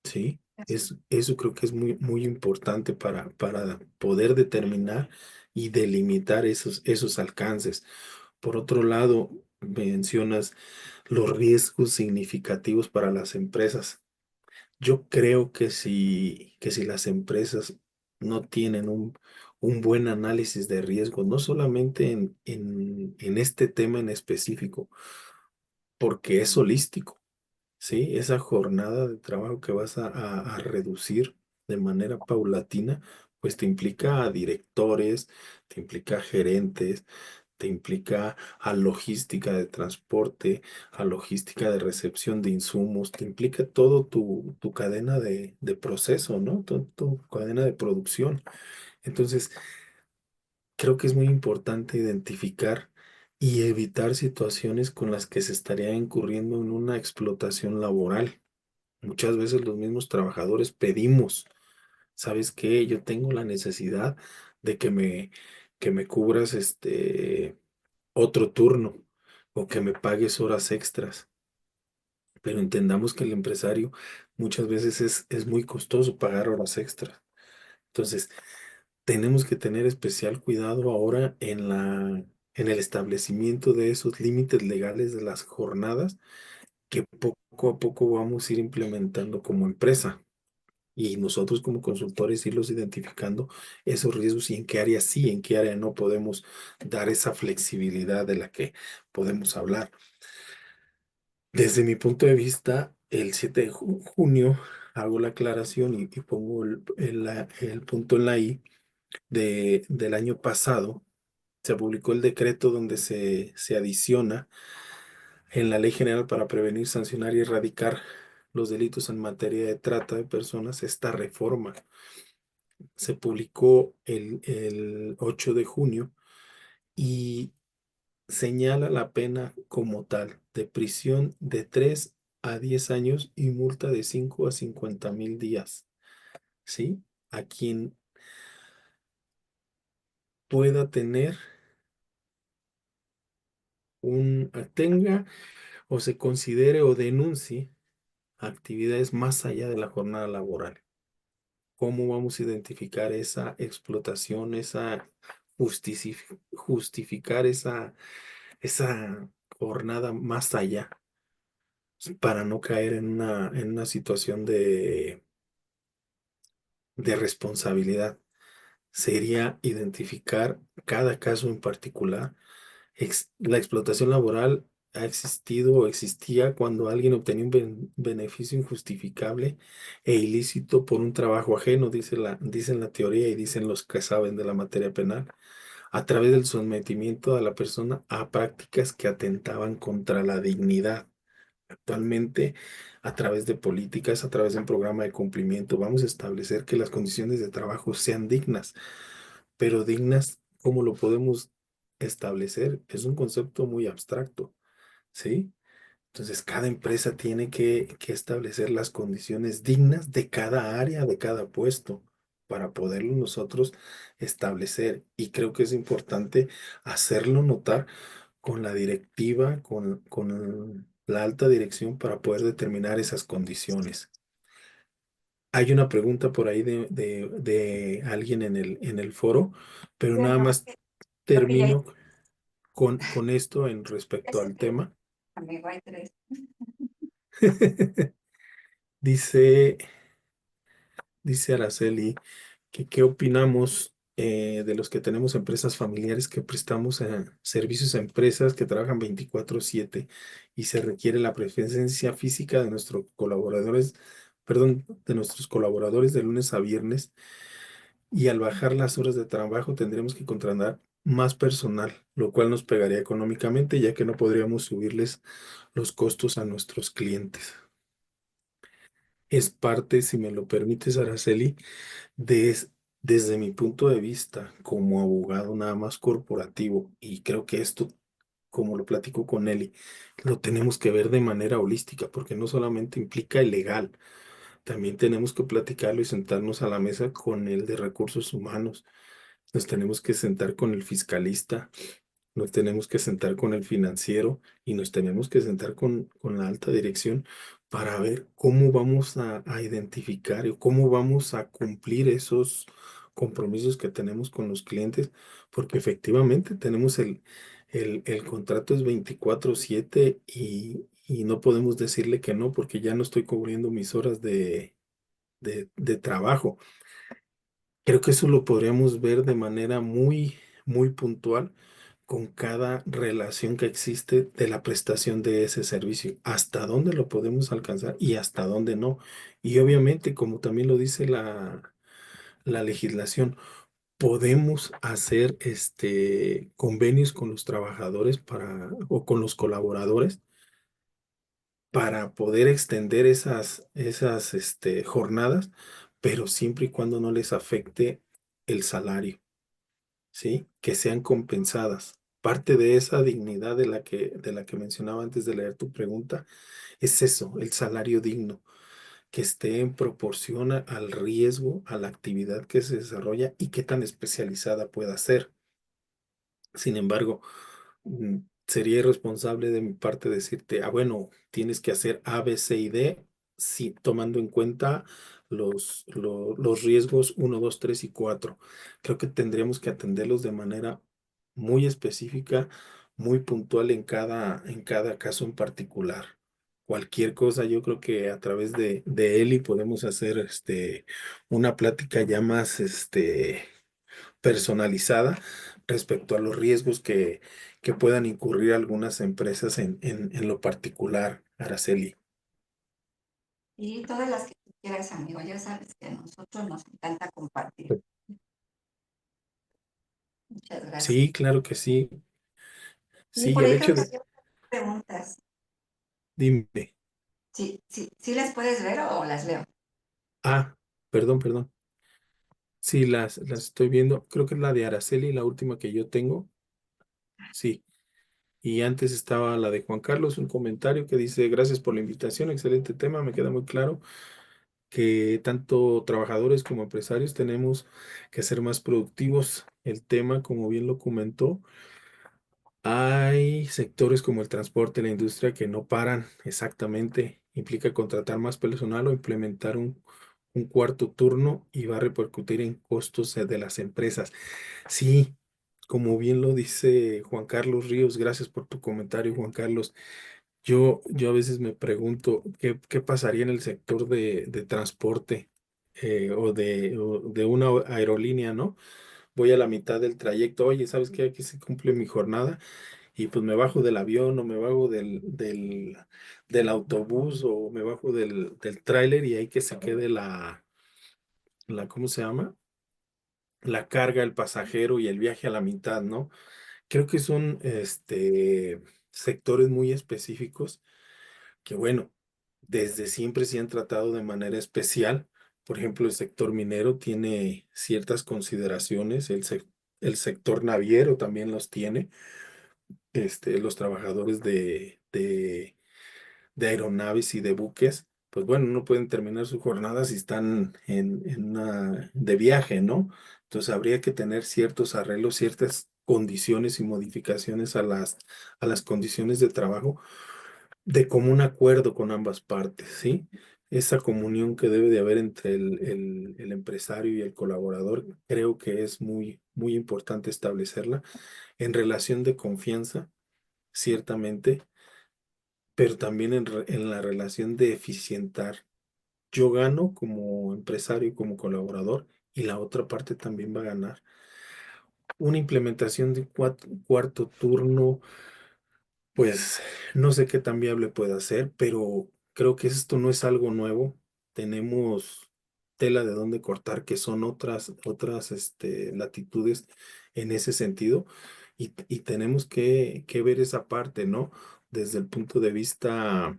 Sí, eso creo que es muy, muy importante para poder determinar y delimitar esos alcances. Por otro lado, mencionas los riesgos significativos para las empresas. Yo creo que si las empresas no tienen un buen análisis de riesgo, no solamente en este tema en específico, porque es holístico. Sí, esa jornada de trabajo que vas a reducir de manera paulatina, pues te implica a directores, te implica a gerentes, te implica a logística de transporte, a logística de recepción de insumos, te implica todo tu cadena de proceso, ¿no? Tu cadena de producción. Entonces, creo que es muy importante identificar y evitar situaciones con las que se estaría incurriendo en una explotación laboral. Muchas veces los mismos trabajadores pedimos, ¿sabes qué? Yo tengo la necesidad de que me cubras otro turno o que me pagues horas extras. Pero entendamos que el empresario muchas veces es muy costoso pagar horas extras. Entonces, tenemos que tener especial cuidado ahora en el establecimiento de esos límites legales de las jornadas que poco a poco vamos a ir implementando como empresa. Y nosotros como consultores irlos identificando esos riesgos y en qué área sí, en qué área no podemos dar esa flexibilidad de la que podemos hablar. Desde mi punto de vista, el 7 de junio hago la aclaración y pongo el punto en la I del año pasado. Se publicó el decreto donde se adiciona en la Ley General para prevenir, sancionar y erradicar los delitos en materia de trata de personas esta reforma. Se publicó el 8 de junio y señala la pena como tal de prisión de 3 a 10 años y multa de 5 a 50,000 días, ¿sí? A quien pueda tener tenga o se considere o denuncie actividades más allá de la jornada laboral. ¿Cómo vamos a identificar esa explotación, justificar esa jornada más allá para no caer en una situación de responsabilidad? Sería identificar cada caso en particular. La explotación laboral ha existido o existía cuando alguien obtenía un beneficio injustificable e ilícito por un trabajo ajeno, dicen la teoría y dicen los que saben de la materia penal, a través del sometimiento a la persona a prácticas que atentaban contra la dignidad. Actualmente, a través de políticas, a través de un programa de cumplimiento, vamos a establecer que las condiciones de trabajo sean dignas, pero dignas, ¿cómo lo podemos establecer? Es un concepto muy abstracto, ¿sí? Entonces, cada empresa tiene que establecer las condiciones dignas de cada área, de cada puesto, para poderlo nosotros establecer. Y creo que es importante hacerlo notar con la directiva, con la alta dirección para poder determinar esas condiciones. Hay una pregunta por ahí de alguien en el foro, pero Ya nada no, más creo que ya hay termino con esto en respecto tres, al tema. amigo, hay tres. Dice, dice Araceli que qué opinamos de los que tenemos empresas familiares que prestamos servicios a empresas que trabajan 24/7 y se requiere la presencia física de nuestros colaboradores, perdón, de nuestros colaboradores de lunes a viernes, y al bajar las horas de trabajo tendremos que contratar más personal, lo cual nos pegaría económicamente ya que no podríamos subirles los costos a nuestros clientes. Es parte, si me lo permites, Araceli, Des- desde mi punto de vista, como abogado nada más corporativo, y creo que esto, como lo platico con Eli, lo tenemos que ver de manera holística, porque no solamente implica el legal, también tenemos que platicarlo y sentarnos a la mesa con el de recursos humanos, nos tenemos que sentar con el fiscalista, nos tenemos que sentar con el financiero y nos tenemos que sentar con la alta dirección para ver cómo vamos a identificar y cómo vamos a cumplir esos compromisos que tenemos con los clientes, porque efectivamente tenemos el contrato es 24/7 y no podemos decirle que no, porque ya no estoy cubriendo mis horas de trabajo. Creo que eso lo podríamos ver de manera muy puntual con cada relación que existe de la prestación de ese servicio, hasta dónde lo podemos alcanzar y hasta dónde no. Y obviamente, como también lo dice la legislación, podemos hacer convenios con los trabajadores o con los colaboradores para poder extender esas jornadas, pero siempre y cuando no les afecte el salario. ¿Sí? Que sean compensadas. Parte de esa dignidad de la que mencionaba antes de leer tu pregunta es eso, el salario digno, que esté en proporción al riesgo, a la actividad que se desarrolla y qué tan especializada pueda ser. Sin embargo, sería irresponsable de mi parte decirte, bueno, tienes que hacer A, B, C y D, sí, tomando en cuenta los riesgos 1, 2, 3 y 4. Creo que tendríamos que atenderlos de manera muy específica, muy puntual en cada caso en particular. Cualquier cosa, yo creo que a través de Eli podemos hacer una plática ya más personalizada respecto a los riesgos que puedan incurrir algunas empresas en lo particular, Araceli. Y todas las que tú quieras, amigo, ya sabes que a nosotros nos encanta compartir. Muchas gracias. Sí, claro que sí. Y Sí, por el hecho ejemplo, de, yo preguntas, dime, ¿sí las puedes ver o las leo? perdón. Sí, las estoy viendo. Creo que es la de Araceli, la última que yo tengo. Sí. Y antes estaba la de Juan Carlos, un comentario que dice, gracias por la invitación, excelente tema, me queda muy claro que tanto trabajadores como empresarios tenemos que ser más productivos. El tema, como bien lo comentó, hay sectores como el transporte, la industria que no paran exactamente. Implica contratar más personal o implementar un cuarto turno y va a repercutir en costos de las empresas. Sí, como bien lo dice Juan Carlos Ríos, gracias por tu comentario, Juan Carlos. Yo a veces me pregunto qué pasaría en el sector de transporte o de una aerolínea, ¿no? Voy a la mitad del trayecto, oye, ¿sabes qué? Aquí se cumple mi jornada y pues me bajo del avión o me bajo del autobús o me bajo del tráiler y ahí que se quede ¿cómo se llama? La carga, el pasajero y el viaje a la mitad, ¿no? Creo que son sectores muy específicos que bueno, desde siempre se han tratado de manera especial. Por ejemplo, el sector minero tiene ciertas consideraciones, el sector naviero también los tiene, los trabajadores de aeronaves y de buques, pues bueno, no pueden terminar su jornada si están de viaje, ¿no? Entonces habría que tener ciertos arreglos, ciertas condiciones y modificaciones a las condiciones de trabajo de común acuerdo con ambas partes, ¿sí? Esa comunión que debe de haber entre el empresario y el colaborador, creo que es muy, muy importante establecerla en relación de confianza, ciertamente, pero también en la relación de eficientar. Yo gano como empresario y como colaborador y la otra parte también va a ganar. Una implementación de cuarto turno, pues no sé qué tan viable pueda ser, pero creo que esto no es algo nuevo. Tenemos tela de dónde cortar, que son otras latitudes en ese sentido, y tenemos que ver esa parte, ¿no? Desde el punto de vista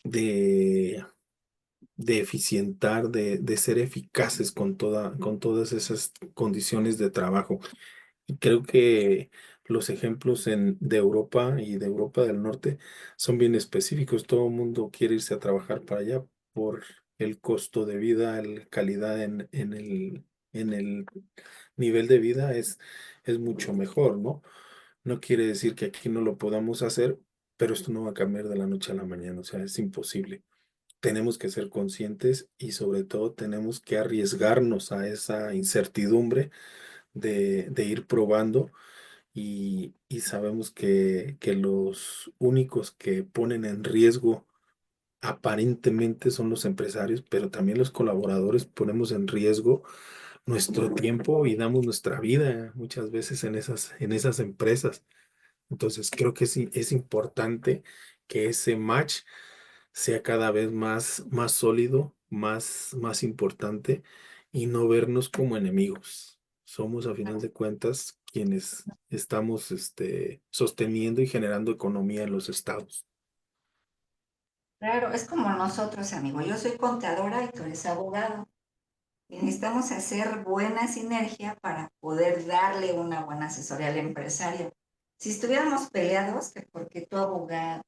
de, de eficientar, de ser eficaces con todas esas condiciones de trabajo. Y creo que los ejemplos de Europa y de Europa del Norte son bien específicos. Todo el mundo quiere irse a trabajar para allá por el costo de vida, la calidad en el nivel de vida es mucho mejor, ¿no? No quiere decir que aquí no lo podamos hacer, pero esto no va a cambiar de la noche a la mañana, o sea, es imposible. Tenemos que ser conscientes y sobre todo tenemos que arriesgarnos a esa incertidumbre de ir probando y sabemos que los únicos que ponen en riesgo aparentemente son los empresarios, pero también los colaboradores ponemos en riesgo nuestro tiempo y damos nuestra vida muchas veces en esas empresas. Entonces creo que es importante que ese match sea cada vez más sólido, más importante y no vernos como enemigos. Somos a final de cuentas quienes estamos sosteniendo y generando economía en los estados. Claro, es como nosotros, amigo. Yo soy contadora y tú eres abogado. Y necesitamos hacer buena sinergia para poder darle una buena asesoría al empresario. Si estuviéramos peleados, que porque tu abogado,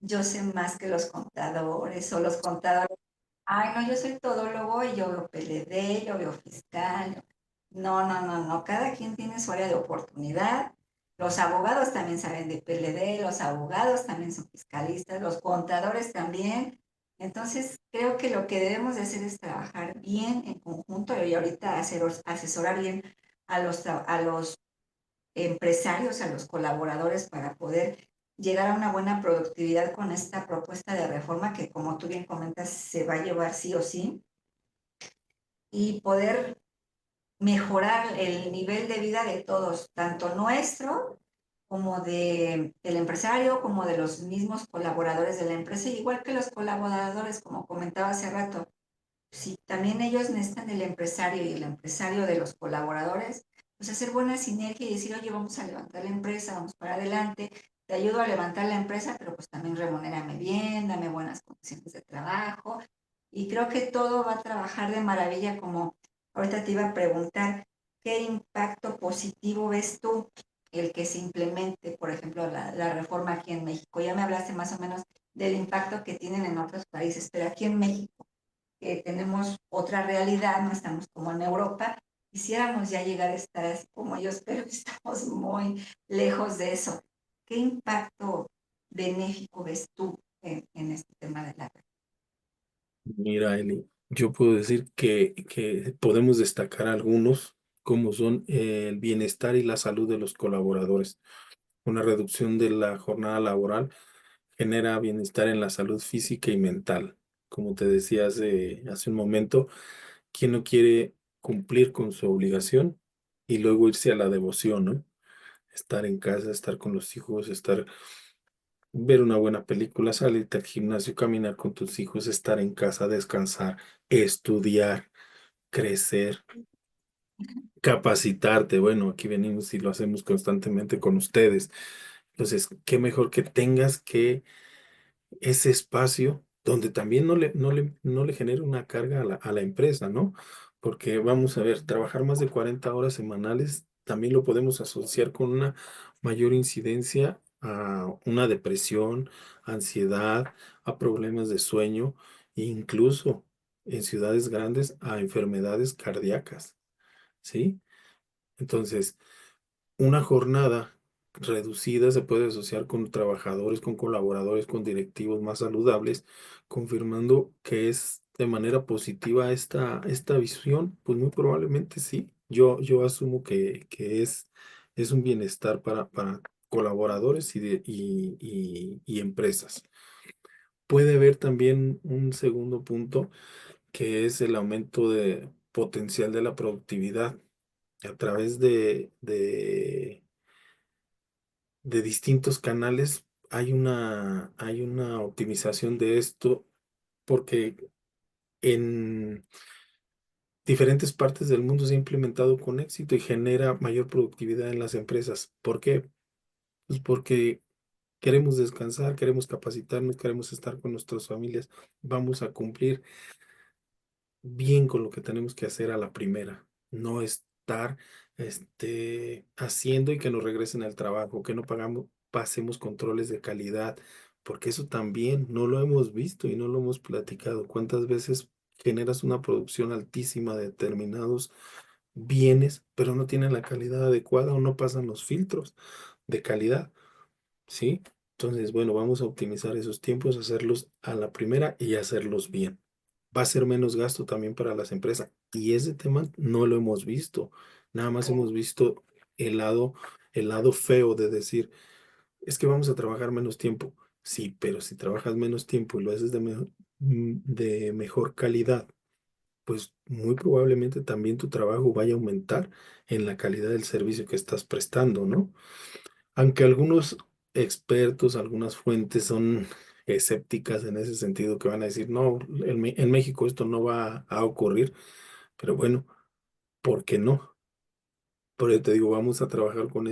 yo sé más que los contadores o los contadores, ay, no, yo soy todólogo y yo veo PLD, yo veo fiscal. No, no, no, no, cada quien tiene su área de oportunidad. Los abogados también saben de PLD, los abogados también son fiscalistas, los contadores también. Entonces, creo que lo que debemos de hacer es trabajar bien en conjunto y ahorita asesorar bien a los empresarios, a los colaboradores para poder llegar a una buena productividad con esta propuesta de reforma que, como tú bien comentas, se va a llevar sí o sí y poder mejorar el nivel de vida de todos, tanto nuestro como del empresario, como de los mismos colaboradores de la empresa, igual que los colaboradores, como comentaba hace rato, si también ellos necesitan del empresario y el empresario de los colaboradores, pues hacer buena sinergia y decir, oye, vamos a levantar la empresa, vamos para adelante, te ayudo a levantar la empresa, pero pues también remunérame bien, dame buenas condiciones de trabajo. Y creo que todo va a trabajar de maravilla, como ahorita te iba a preguntar, ¿qué impacto positivo ves tú el que se implemente, por ejemplo, la reforma aquí en México? Ya me hablaste más o menos del impacto que tienen en otros países, pero aquí en México tenemos otra realidad, no estamos como en Europa. Quisiéramos ya llegar a estar así como ellos, pero estamos muy lejos de eso. ¿Qué impacto benéfico ves tú en este tema de la... Mira, Eli, yo puedo decir que podemos destacar algunos, como son el bienestar y la salud de los colaboradores. Una reducción de la jornada laboral genera bienestar en la salud física y mental. Como te decía hace un momento, ¿quién no quiere cumplir con su obligación y luego irse a la devoción, ¿no? Estar en casa, estar con los hijos, ver una buena película, salirte al gimnasio, caminar con tus hijos, estar en casa, descansar, estudiar, crecer, capacitarte. Bueno, aquí venimos y lo hacemos constantemente con ustedes. Entonces, qué mejor que tengas que ese espacio donde también no le genere una carga a la empresa, ¿no? Porque vamos a ver, trabajar más de 40 horas semanales también lo podemos asociar con una mayor incidencia a una depresión, ansiedad, a problemas de sueño, e incluso en ciudades grandes a enfermedades cardíacas, ¿sí? Entonces, una jornada reducida se puede asociar con trabajadores, con colaboradores, con directivos más saludables, confirmando que es de manera positiva esta visión. Pues muy probablemente sí. Yo asumo es un bienestar para colaboradores y empresas. Puede haber también un segundo punto, que es el aumento de potencial de la productividad a través de distintos canales. Hay una optimización de esto porque en diferentes partes del mundo se ha implementado con éxito y genera mayor productividad en las empresas. ¿Por qué? Pues porque queremos descansar, queremos capacitarnos, queremos estar con nuestras familias. Vamos a cumplir bien con lo que tenemos que hacer a la primera, no estar haciendo y que nos regresen al trabajo, que no pasemos controles de calidad, porque eso también no lo hemos visto y no lo hemos platicado. ¿Cuántas veces generas una producción altísima de determinados bienes, pero no tienen la calidad adecuada o no pasan los filtros de calidad? ¿Sí? Entonces, bueno, vamos a optimizar esos tiempos, hacerlos a la primera y hacerlos bien. Va a ser menos gasto también para las empresas. Y ese tema no lo hemos visto. Nada más hemos visto el lado, el lado feo de decir, es que vamos a trabajar menos tiempo. Sí, pero si trabajas menos tiempo y lo haces de mejor calidad, pues muy probablemente también tu trabajo vaya a aumentar en la calidad del servicio que estás prestando, ¿no? Aunque algunos expertos, algunas fuentes son escépticas en ese sentido, que van a decir, no, en México esto no va a ocurrir, pero bueno, ¿por qué no? Por eso te digo, vamos a trabajar con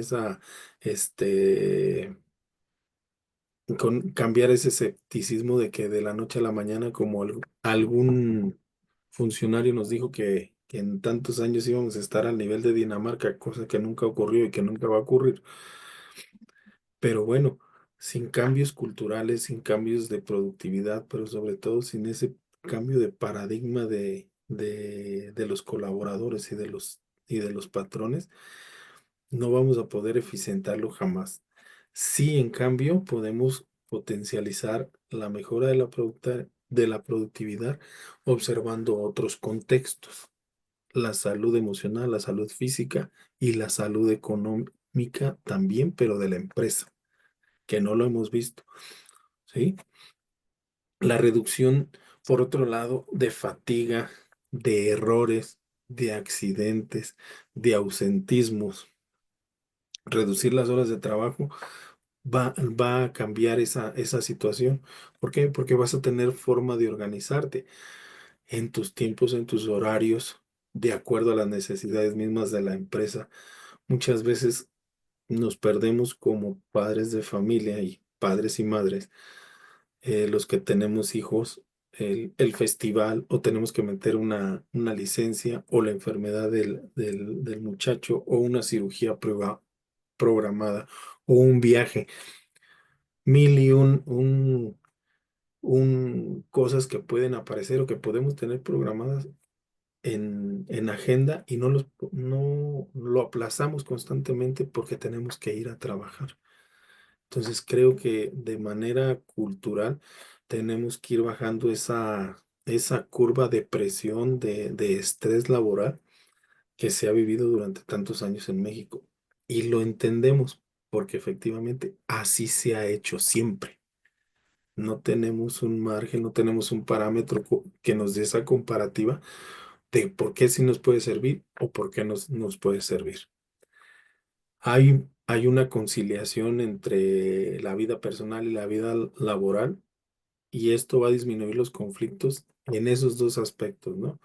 este, con cambiar ese escepticismo de que de la noche a la mañana, como algún funcionario nos dijo que en tantos años íbamos a estar al nivel de Dinamarca, cosa que nunca ocurrió y que nunca va a ocurrir. Pero bueno, sin cambios culturales, sin cambios de productividad, pero sobre todo sin ese cambio de paradigma de los colaboradores y de los patrones, no vamos a poder eficientarlo jamás. Sí, en cambio, podemos potencializar la mejora de la productividad observando otros contextos, la salud emocional, la salud física y la salud económica también, pero de la empresa, que no lo hemos visto, ¿sí? La reducción, por otro lado, de fatiga, de errores, de accidentes, de ausentismos. Reducir las horas de trabajo va a cambiar esa situación. ¿Por qué? Porque vas a tener forma de organizarte en tus tiempos, en tus horarios, de acuerdo a las necesidades mismas de la empresa. Muchas veces nos perdemos como padres de familia y padres y madres, los que tenemos hijos, el festival, o tenemos que meter una licencia, o la enfermedad del muchacho, o una cirugía programada, o un viaje. Mil y cosas que pueden aparecer o que podemos tener programadas en agenda y no lo aplazamos constantemente porque tenemos que ir a trabajar. Entonces creo que de manera cultural tenemos que ir bajando esa curva de presión, de estrés laboral que se ha vivido durante tantos años en México. Y lo entendemos porque efectivamente así se ha hecho siempre. No tenemos un margen, no tenemos un parámetro que nos dé esa comparativa de por qué sí nos puede servir o por qué nos puede servir. Hay una conciliación entre la vida personal y la vida laboral, y esto va a disminuir los conflictos en esos dos aspectos, ¿no?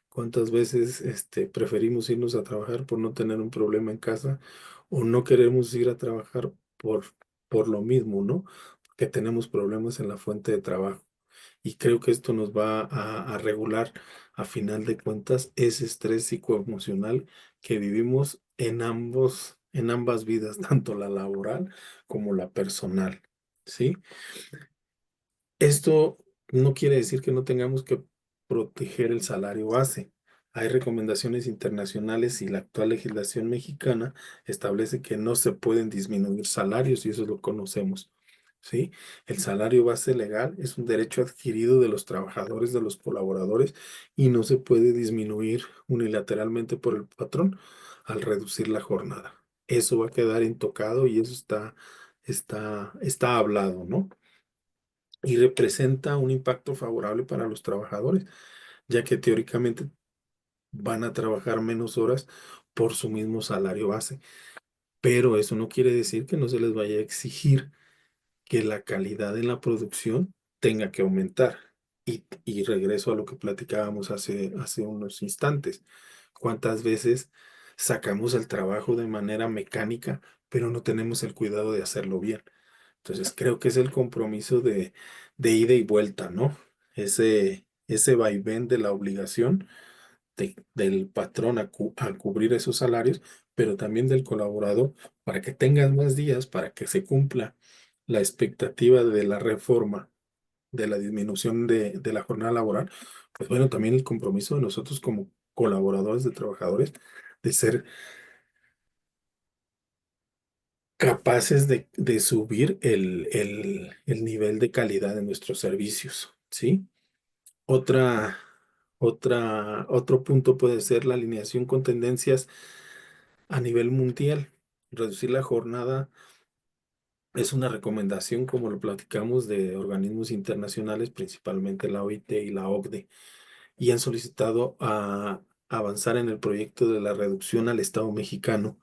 ¿Cuántas veces preferimos irnos a trabajar por no tener un problema en casa, o no queremos ir a trabajar por lo mismo, ¿no? que tenemos problemas en la fuente de trabajo. Y creo que esto nos va a regular, a final de cuentas, ese estrés psicoemocional que vivimos en ambas vidas, tanto la laboral como la personal. ¿Sí? Esto no quiere decir que no tengamos que proteger el salario base. Hay recomendaciones internacionales y la actual legislación mexicana establece que no se pueden disminuir salarios y eso lo conocemos. ¿Sí? El salario base legal es un derecho adquirido de los trabajadores, de los colaboradores y no se puede disminuir unilateralmente por el patrón al reducir la jornada. Eso va a quedar intocado y eso está hablado, ¿no? Y representa un impacto favorable para los trabajadores, ya que teóricamente van a trabajar menos horas por su mismo salario base. Pero eso no quiere decir que no se les vaya a exigir que la calidad en la producción tenga que aumentar. Y regreso a lo que platicábamos hace unos instantes. ¿Cuántas veces sacamos el trabajo de manera mecánica, pero no tenemos el cuidado de hacerlo bien? Entonces creo que es el compromiso de ida y vuelta, ¿no? Ese vaivén de la obligación del patrón a cubrir esos salarios, pero también del colaborador para que tengas más días, para que se cumpla la expectativa de la reforma, de la disminución de la jornada laboral. Pues bueno, también el compromiso de nosotros como colaboradores de trabajadores de ser capaces de subir el nivel de calidad de nuestros servicios, ¿sí? Otro punto puede ser la alineación con tendencias a nivel mundial. Reducir la jornada es una recomendación, como lo platicamos, de organismos internacionales, principalmente la OIT y la OCDE, y han solicitado avanzar en el proyecto de la reducción al Estado mexicano.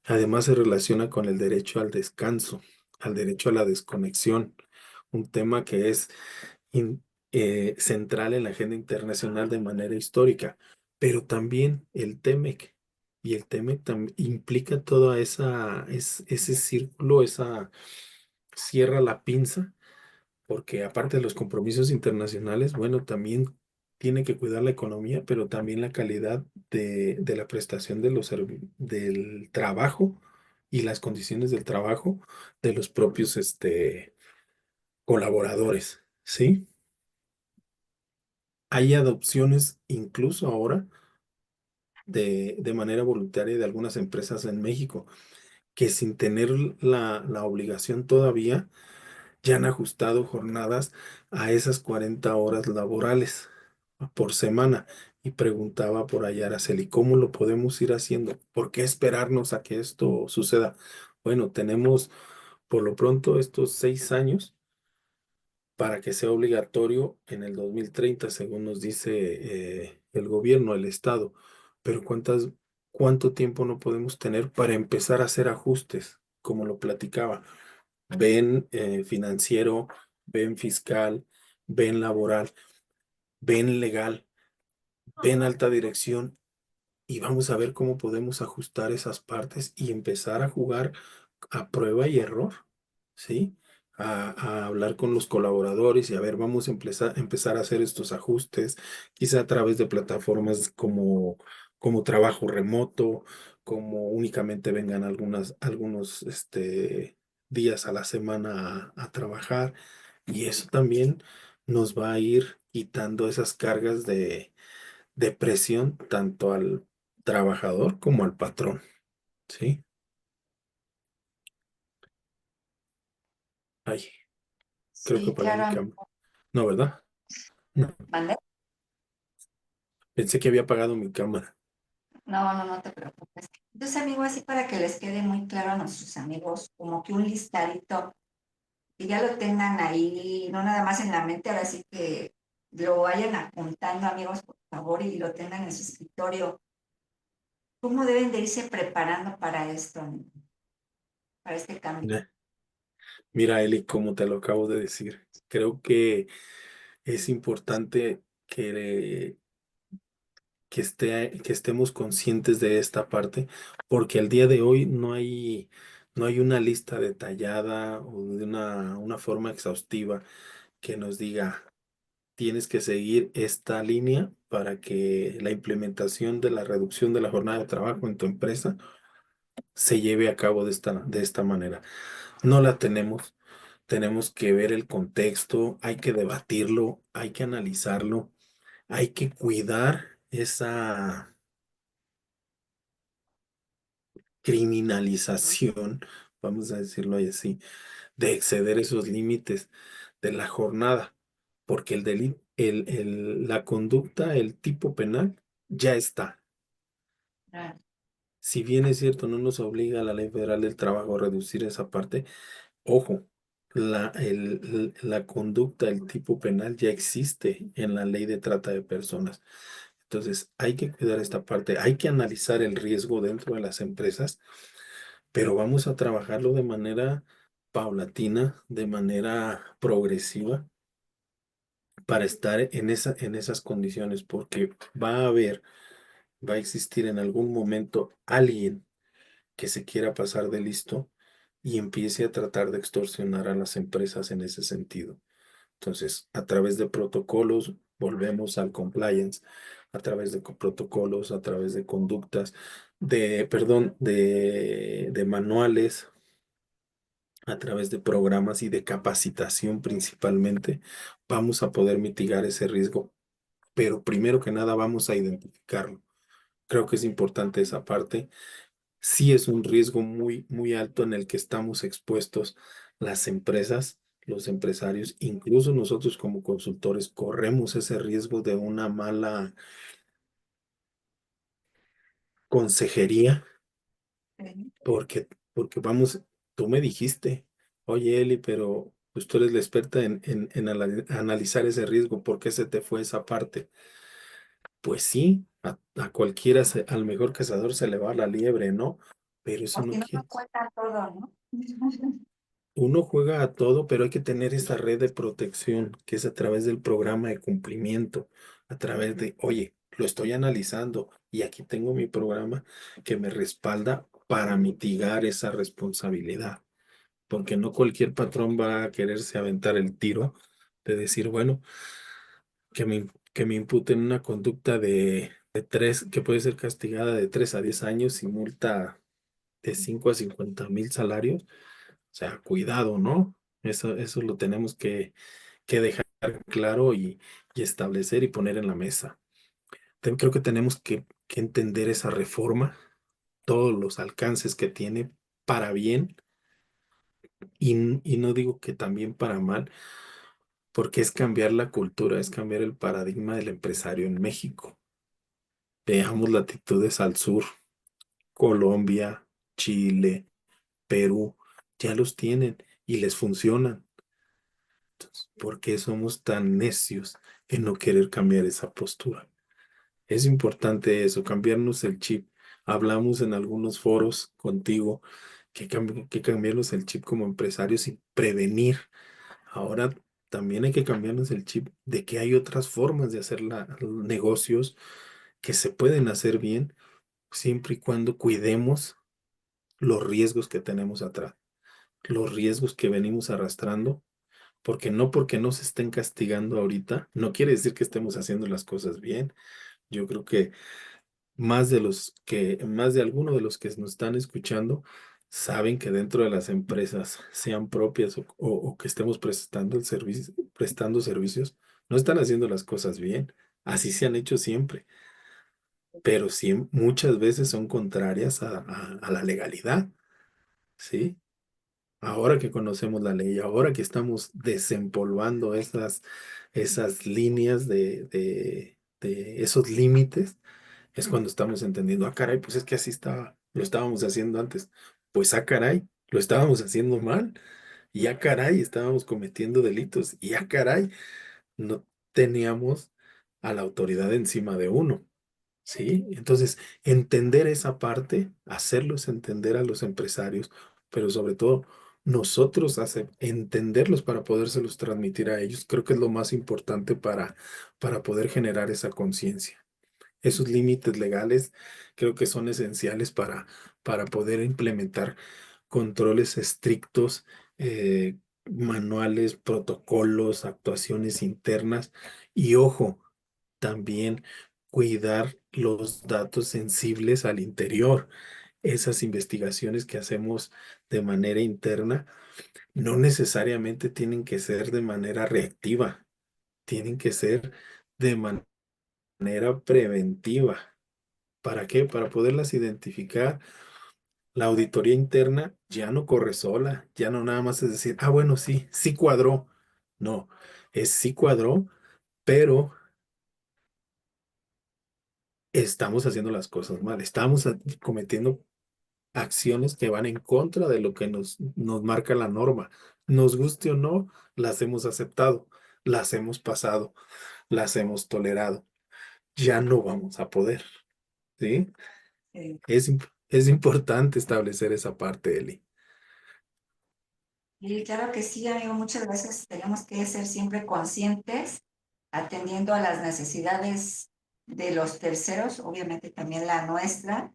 Además, se relaciona con el derecho al descanso, al derecho a la desconexión, un tema que es central en la agenda internacional de manera histórica, pero también el TEMEC. Y el TEMEC implica toda ese círculo, esa cierra la pinza, porque aparte de los compromisos internacionales, bueno, también tiene que cuidar la economía, pero también la calidad de la prestación del trabajo y las condiciones del trabajo de los propios colaboradores, ¿sí? Hay adopciones incluso ahora de manera voluntaria de algunas empresas en México que sin tener la obligación todavía ya han ajustado jornadas a esas 40 horas laborales por semana. Y preguntaba por allá Araceli, ¿cómo lo podemos ir haciendo? ¿Por qué esperarnos a que esto suceda? Bueno, tenemos por lo pronto estos 6 años para que sea obligatorio en el 2030, según nos dice el gobierno, el Estado. Pero ¿cuánto tiempo no podemos tener para empezar a hacer ajustes, como lo platicaba? Ven financiero, ven fiscal, ven laboral, ven legal, ven alta dirección y vamos a ver cómo podemos ajustar esas partes y empezar a jugar a prueba y error, ¿sí? A hablar con los colaboradores y a ver, vamos a empezar a hacer estos ajustes, quizá a través de plataformas como trabajo remoto, como únicamente vengan algunos días a la semana a trabajar y eso también nos va a ir quitando esas cargas de presión tanto al trabajador como al patrón, ¿sí? Ay, creo que Sí, apagué mi claro, cámara. No, ¿verdad? No, ¿mande? pensé que había apagado mi cámara. No, no, no te preocupes. Entonces, amigo, así para que les quede muy claro a nuestros amigos, como que un listadito, que ya lo tengan ahí, no nada más en la mente, ahora sí que lo vayan apuntando, amigos, por favor, y lo tengan en su escritorio. ¿Cómo deben de irse preparando para esto, amigo? Para este cambio? Mira, mira, Eli, como te lo acabo de decir, creo que es importante que estemos conscientes de esta parte, porque al día de hoy No hay una lista detallada o de una forma exhaustiva que nos diga, tienes que seguir esta línea para que la implementación de la reducción de la jornada de trabajo en tu empresa se lleve a cabo de esta manera. No la tenemos. Tenemos que ver el contexto, hay que debatirlo, hay que analizarlo, hay que cuidar esa criminalización, vamos a decirlo así, de exceder esos límites de la jornada, porque la conducta, el tipo penal ya está. Ah, Si bien es cierto, no nos obliga la Ley Federal del Trabajo a reducir esa parte, ojo, la conducta, el tipo penal ya existe en la Ley de Trata de Personas. Entonces, hay que cuidar esta parte, hay que analizar el riesgo dentro de las empresas, pero vamos a trabajarlo de manera paulatina, de manera progresiva, para estar en esas condiciones, porque va a existir en algún momento alguien que se quiera pasar de listo y empiece a tratar de extorsionar a las empresas en ese sentido. Entonces, a través de protocolos, volvemos al compliance, a través de protocolos, a través de conductas, perdón, de manuales, a través de programas y de capacitación principalmente, vamos a poder mitigar ese riesgo. Pero primero que nada vamos a identificarlo. Creo que es importante esa parte. Sí es un riesgo muy, muy alto en el que estamos expuestos las empresas, los empresarios, incluso nosotros como consultores corremos ese riesgo de una mala consejería sí. porque vamos, tú me dijiste, oye Eli, pero pues tú eres la experta en analizar ese riesgo, ¿por qué se te fue esa parte? Pues sí, a cualquiera, al mejor cazador se le va la liebre, ¿no? Pero O eso si no no, no quiere. cuenta todo, ¿no? Uno juega a todo, pero hay que tener esa red de protección, que es a través del programa de cumplimiento, a través de, oye, lo estoy analizando y aquí tengo mi programa que me respalda para mitigar esa responsabilidad, porque no cualquier patrón va a quererse aventar el tiro de decir, bueno, que me imputen una conducta de tres, que puede ser castigada de 3 a 10 años y multa de 5 a 50,000 salarios. O sea, cuidado, ¿no? Eso lo tenemos que dejar claro y establecer y poner en la mesa. Creo que tenemos que entender esa reforma, todos los alcances que tiene para bien y no digo que también para mal, porque es cambiar la cultura, es cambiar el paradigma del empresario en México. Veamos latitudes al sur, Colombia, Chile, Perú, ya los tienen y les funcionan. ¿Por qué somos tan necios en no querer cambiar esa postura? Es importante eso, cambiarnos el chip. Hablamos en algunos foros contigo que cambiarnos el chip como empresarios y prevenir. Ahora también hay que cambiarnos el chip de que hay otras formas de hacer negocios que se pueden hacer bien siempre y cuando cuidemos los riesgos que tenemos atrás, los riesgos que venimos arrastrando porque no se estén castigando ahorita, no quiere decir que estemos haciendo las cosas bien. Yo creo que más de algunos de los que nos están escuchando saben que dentro de las empresas, sean propias o que estemos prestando servicios, no están haciendo las cosas bien. Así se han hecho siempre, pero sí, muchas veces son contrarias a la legalidad, ¿sí? Ahora que conocemos la ley, ahora que estamos desempolvando esas líneas de esos límites, es cuando estamos entendiendo, ah, caray, pues es que así estaba, lo estábamos haciendo antes. Pues, ah, caray, lo estábamos haciendo mal. Y, ah, caray, estábamos cometiendo delitos. Y, ah, caray, no teníamos a la autoridad encima de uno. ¿Sí? Entonces, entender esa parte, hacerlos entender a los empresarios, pero sobre todo nosotros entenderlos para podérselos transmitir a ellos, creo que es lo más importante para poder generar esa conciencia. Esos límites legales creo que son esenciales para poder implementar controles estrictos, manuales, protocolos, actuaciones internas y ojo, también cuidar los datos sensibles al interior. Esas investigaciones que hacemos de manera interna no necesariamente tienen que ser de manera reactiva, tienen que ser de manera preventiva. ¿Para qué? Para poderlas identificar. La auditoría interna ya no corre sola, ya no nada más es decir, ah, bueno, sí, sí cuadró. No, es sí cuadró, pero estamos haciendo las cosas mal, estamos cometiendo acciones que van en contra de lo que nos marca la norma. Nos guste o no, las hemos aceptado, las hemos pasado, las hemos tolerado. Ya no vamos a poder, ¿sí? Eh, Es importante establecer esa parte, Eli. Y claro que sí, amigo, muchas veces tenemos que ser siempre conscientes, atendiendo a las necesidades de los terceros, obviamente también la nuestra,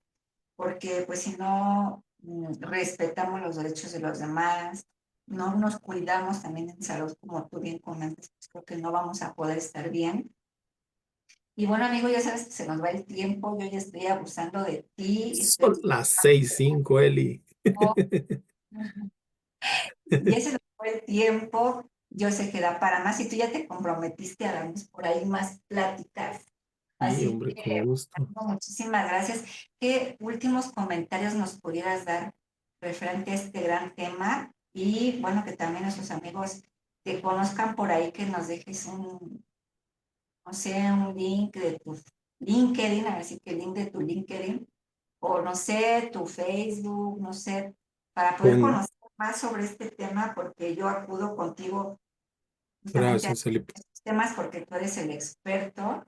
porque pues si no respetamos los derechos de los demás, no nos cuidamos también en salud, como tú bien comentas, pues creo que no vamos a poder estar bien. Y bueno, amigo, ya sabes que se nos va el tiempo, yo ya estoy abusando de ti, estoy... Son las 6:05, Eli. Ya se nos fue el tiempo, yo sé que da para más y tú ya te comprometiste a darnos por ahí más pláticas. Sí, Así hombre, con que gusto. bueno, muchísimas gracias. ¿Qué últimos comentarios nos pudieras dar referente a este gran tema? Y bueno, que también nuestros amigos te conozcan por ahí, que nos dejes un, no sé, un link de tu LinkedIn, a ver si que el link de tu LinkedIn, o no sé, tu Facebook, no sé, para poder Con, conocer más sobre este tema, porque yo acudo contigo justamente a gracias, Eli. estos temas porque tú eres el experto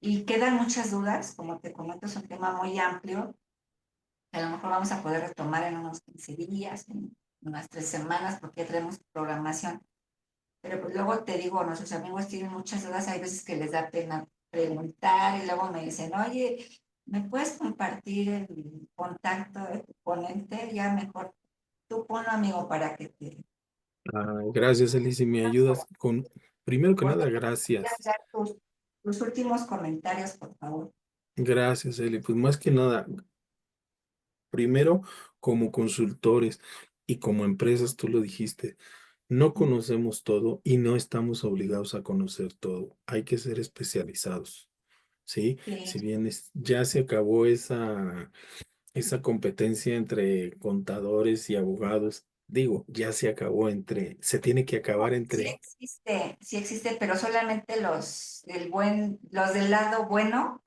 y quedan muchas dudas, como te comento, es un tema muy amplio, que a lo mejor vamos a poder retomar en unos 15 días, en unas 3 semanas, porque ya tenemos programación. Pero pues luego te digo, nuestros amigos tienen muchas dudas, hay veces que les da pena preguntar y luego me dicen, oye, ¿me puedes compartir el contacto de tu ponente? Ya mejor tú ponlo, amigo, para que te... Gracias, Eli. Si me ayudas con, primero que Por nada, favor, gracias. dar tus últimos comentarios, por favor. Gracias, Eli. Pues más que nada, primero, como consultores y como empresas, tú lo dijiste, no conocemos todo y no estamos obligados a conocer todo. Hay que ser especializados, ¿sí? Sí. Si bien ya se acabó esa competencia entre contadores y abogados, digo, ya se acabó se tiene que acabar entre, Sí existe, pero solamente los del lado bueno,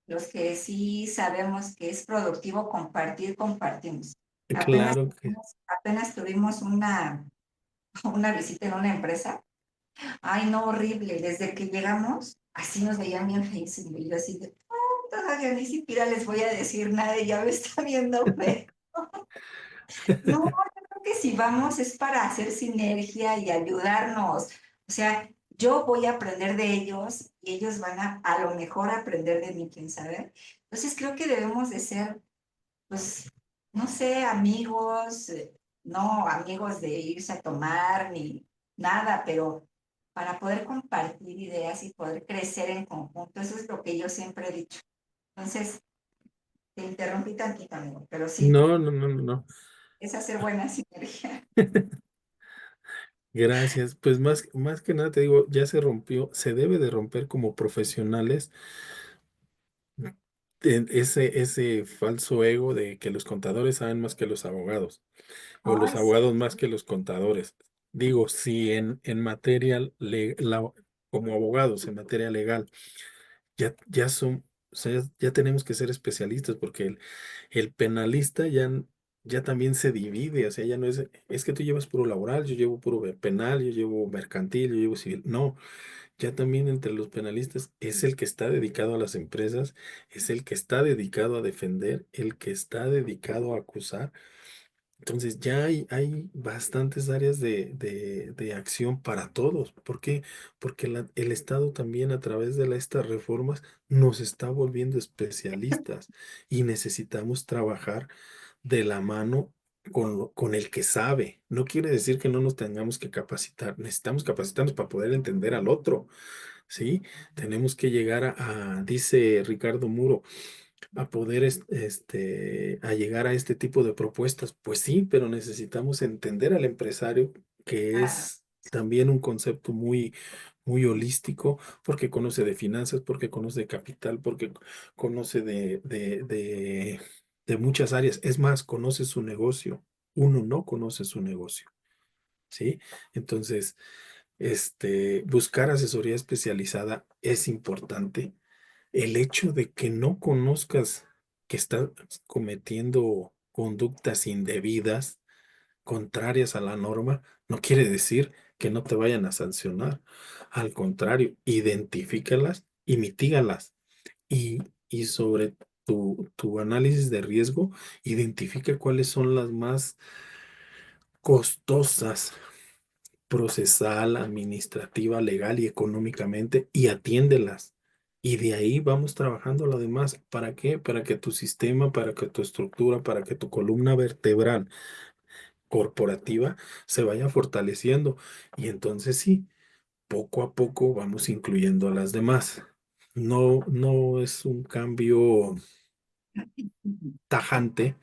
los que sí sabemos que es productivo compartir, compartimos. Apenas, claro que, apenas tuvimos una visita en una empresa. Ay, no, horrible. Desde que llegamos, así nos veían bien feísimos. Y yo así de, "Oh, todavía ni siquiera les voy a decir nada, y ya me está viendo feo". No, yo creo que si vamos es para hacer sinergia y ayudarnos. O sea, yo voy a aprender de ellos y ellos van a lo mejor aprender de mí, quién sabe. Entonces creo que debemos de ser, pues, no sé, amigos, no amigos de irse a tomar ni nada, pero para poder compartir ideas y poder crecer en conjunto. Eso es lo que yo siempre he dicho. Entonces, te interrumpí tantito, amigo, pero sí, no, no, no, no, no. es hacer buena sinergia. Gracias. Pues más que nada te digo, ya se rompió, se debe de romper como profesionales ese falso ego de que los contadores saben más que los abogados o los Ay, sí, abogados más que los contadores. Digo, si en materia, como abogados, en materia legal, ya son, o sea, ya tenemos que ser especialistas porque el penalista ya también se divide, o sea, ya no es que tú llevas puro laboral, yo llevo puro penal, yo llevo mercantil, yo llevo civil. No, ya también entre los penalistas es el que está dedicado a las empresas, es el que está dedicado a defender, el que está dedicado a acusar. Entonces ya hay bastantes áreas de acción para todos. ¿Por qué? Porque el Estado también a través de estas reformas nos está volviendo especialistas y necesitamos trabajar de la mano con el que sabe. No quiere decir que no nos tengamos que capacitar. Necesitamos capacitarnos para poder entender al otro, ¿sí? Tenemos que llegar dice Ricardo Muro, a poder a llegar a este tipo de propuestas. Pues sí, pero necesitamos entender al empresario, que Claro, es también un concepto muy holístico, porque conoce de finanzas, porque conoce de capital, porque conoce de muchas áreas. Es más, conoce su negocio. Uno no conoce su negocio, ¿sí? Entonces, buscar asesoría especializada es importante. El hecho de que no conozcas que estás cometiendo conductas indebidas, contrarias a la norma, no quiere decir que no te vayan a sancionar. Al contrario, identifícalas y mitígalas. Y, y sobre tu análisis de riesgo, identifica cuáles son las más costosas, procesal, administrativa, legal y económicamente, y atiéndelas. Y de ahí vamos trabajando lo demás. ¿Para qué? Para que tu sistema, para que tu estructura, para que tu columna vertebral corporativa se vaya fortaleciendo. Y entonces sí, poco a poco vamos incluyendo a las demás. No es un cambio tajante,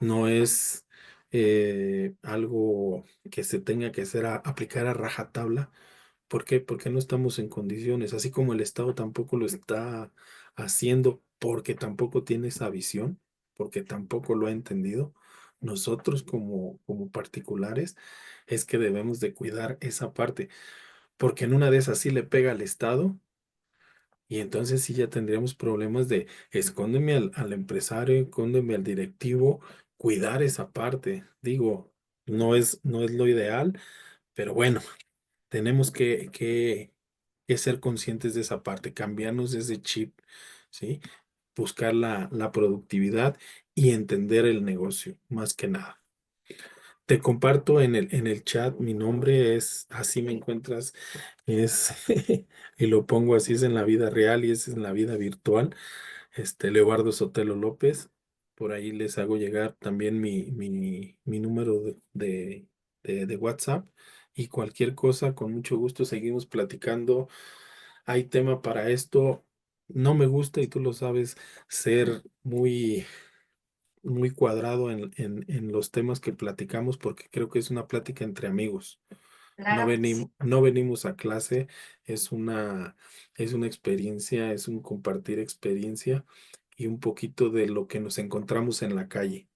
no es algo que se tenga que hacer aplicar a rajatabla. ¿Por qué? Porque no estamos en condiciones, así como el Estado tampoco lo está haciendo porque tampoco tiene esa visión, porque tampoco lo ha entendido. Nosotros como particulares es que debemos de cuidar esa parte, porque en una de esas sí le pega al Estado y entonces sí ya tendríamos problemas de escóndeme al empresario, escóndeme al directivo, cuidar esa parte. Digo, no es lo ideal, pero bueno, tenemos que ser conscientes de esa parte, cambiarnos ese chip, ¿sí? Buscar la productividad y entender el negocio, más que nada. Te comparto en el chat, mi nombre es, así me encuentras, es, y lo pongo así, es en la vida real y es en la vida virtual, Leobardo Sotelo López. Por ahí les hago llegar también mi número de WhatsApp, y cualquier cosa, con mucho gusto seguimos platicando. Hay tema para esto. No me gusta, y tú lo sabes, ser muy cuadrado en los temas que platicamos, porque creo que es una plática entre amigos. No claro que sí. venimos, no venimos a clase, es una experiencia, es un compartir experiencia y un poquito de lo que nos encontramos en la calle,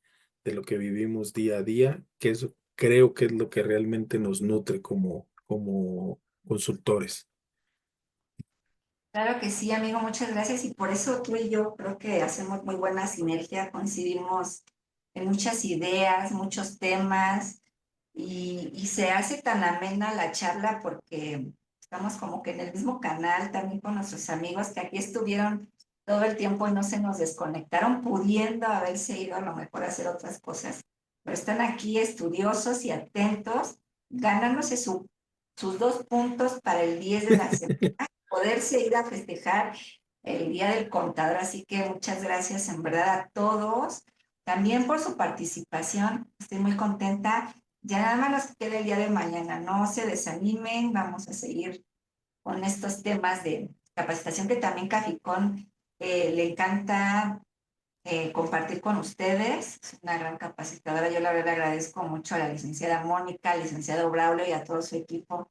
de lo que vivimos día a día, que eso creo que es lo que realmente nos nutre como consultores. Claro que sí, amigo, muchas gracias. Y por eso tú y yo creo que hacemos muy buena sinergia, coincidimos en muchas ideas, muchos temas, y se hace tan amena la charla porque estamos como que en el mismo canal también con nuestros amigos que aquí estuvieron todo el tiempo y no se nos desconectaron, pudiendo haberse ido a lo mejor a hacer otras cosas, pero están aquí estudiosos y atentos, ganándose sus 2 puntos para el 10 de la semana, poderse ir a festejar el Día del Contador. Así que muchas gracias en verdad a todos, también por su participación. Estoy muy contenta. Ya nada más nos queda el día de mañana. No se desanimen, vamos a seguir con estos temas de capacitación que también Caficón le encanta compartir con ustedes. Es una gran capacitadora. Yo la verdad agradezco mucho a la licenciada Mónica, al licenciado Braulio y a todo su equipo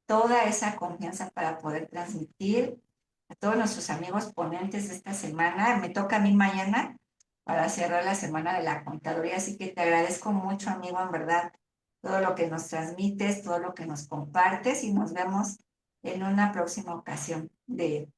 toda esa confianza para poder transmitir a todos nuestros amigos ponentes de esta semana. Me toca a mí mañana para cerrar la semana de la contaduría, así que te agradezco mucho, amigo, en verdad, todo lo que nos transmites, todo lo que nos compartes, y nos vemos en una próxima ocasión de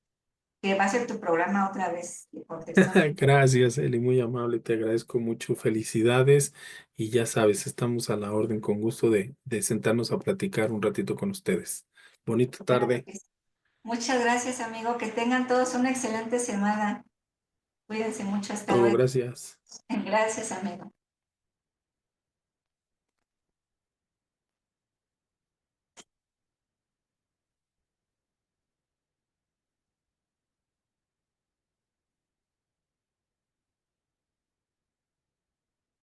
que va a ser tu programa otra vez de contexto. Gracias, Eli, muy amable, te agradezco mucho, felicidades, y ya sabes, estamos a la orden, con gusto de sentarnos a platicar un ratito con ustedes. Bonita tarde. Muchas gracias, amigo. Que tengan todos una excelente semana. Cuídense mucho. Hasta Todo, luego. gracias. Gracias, amigo.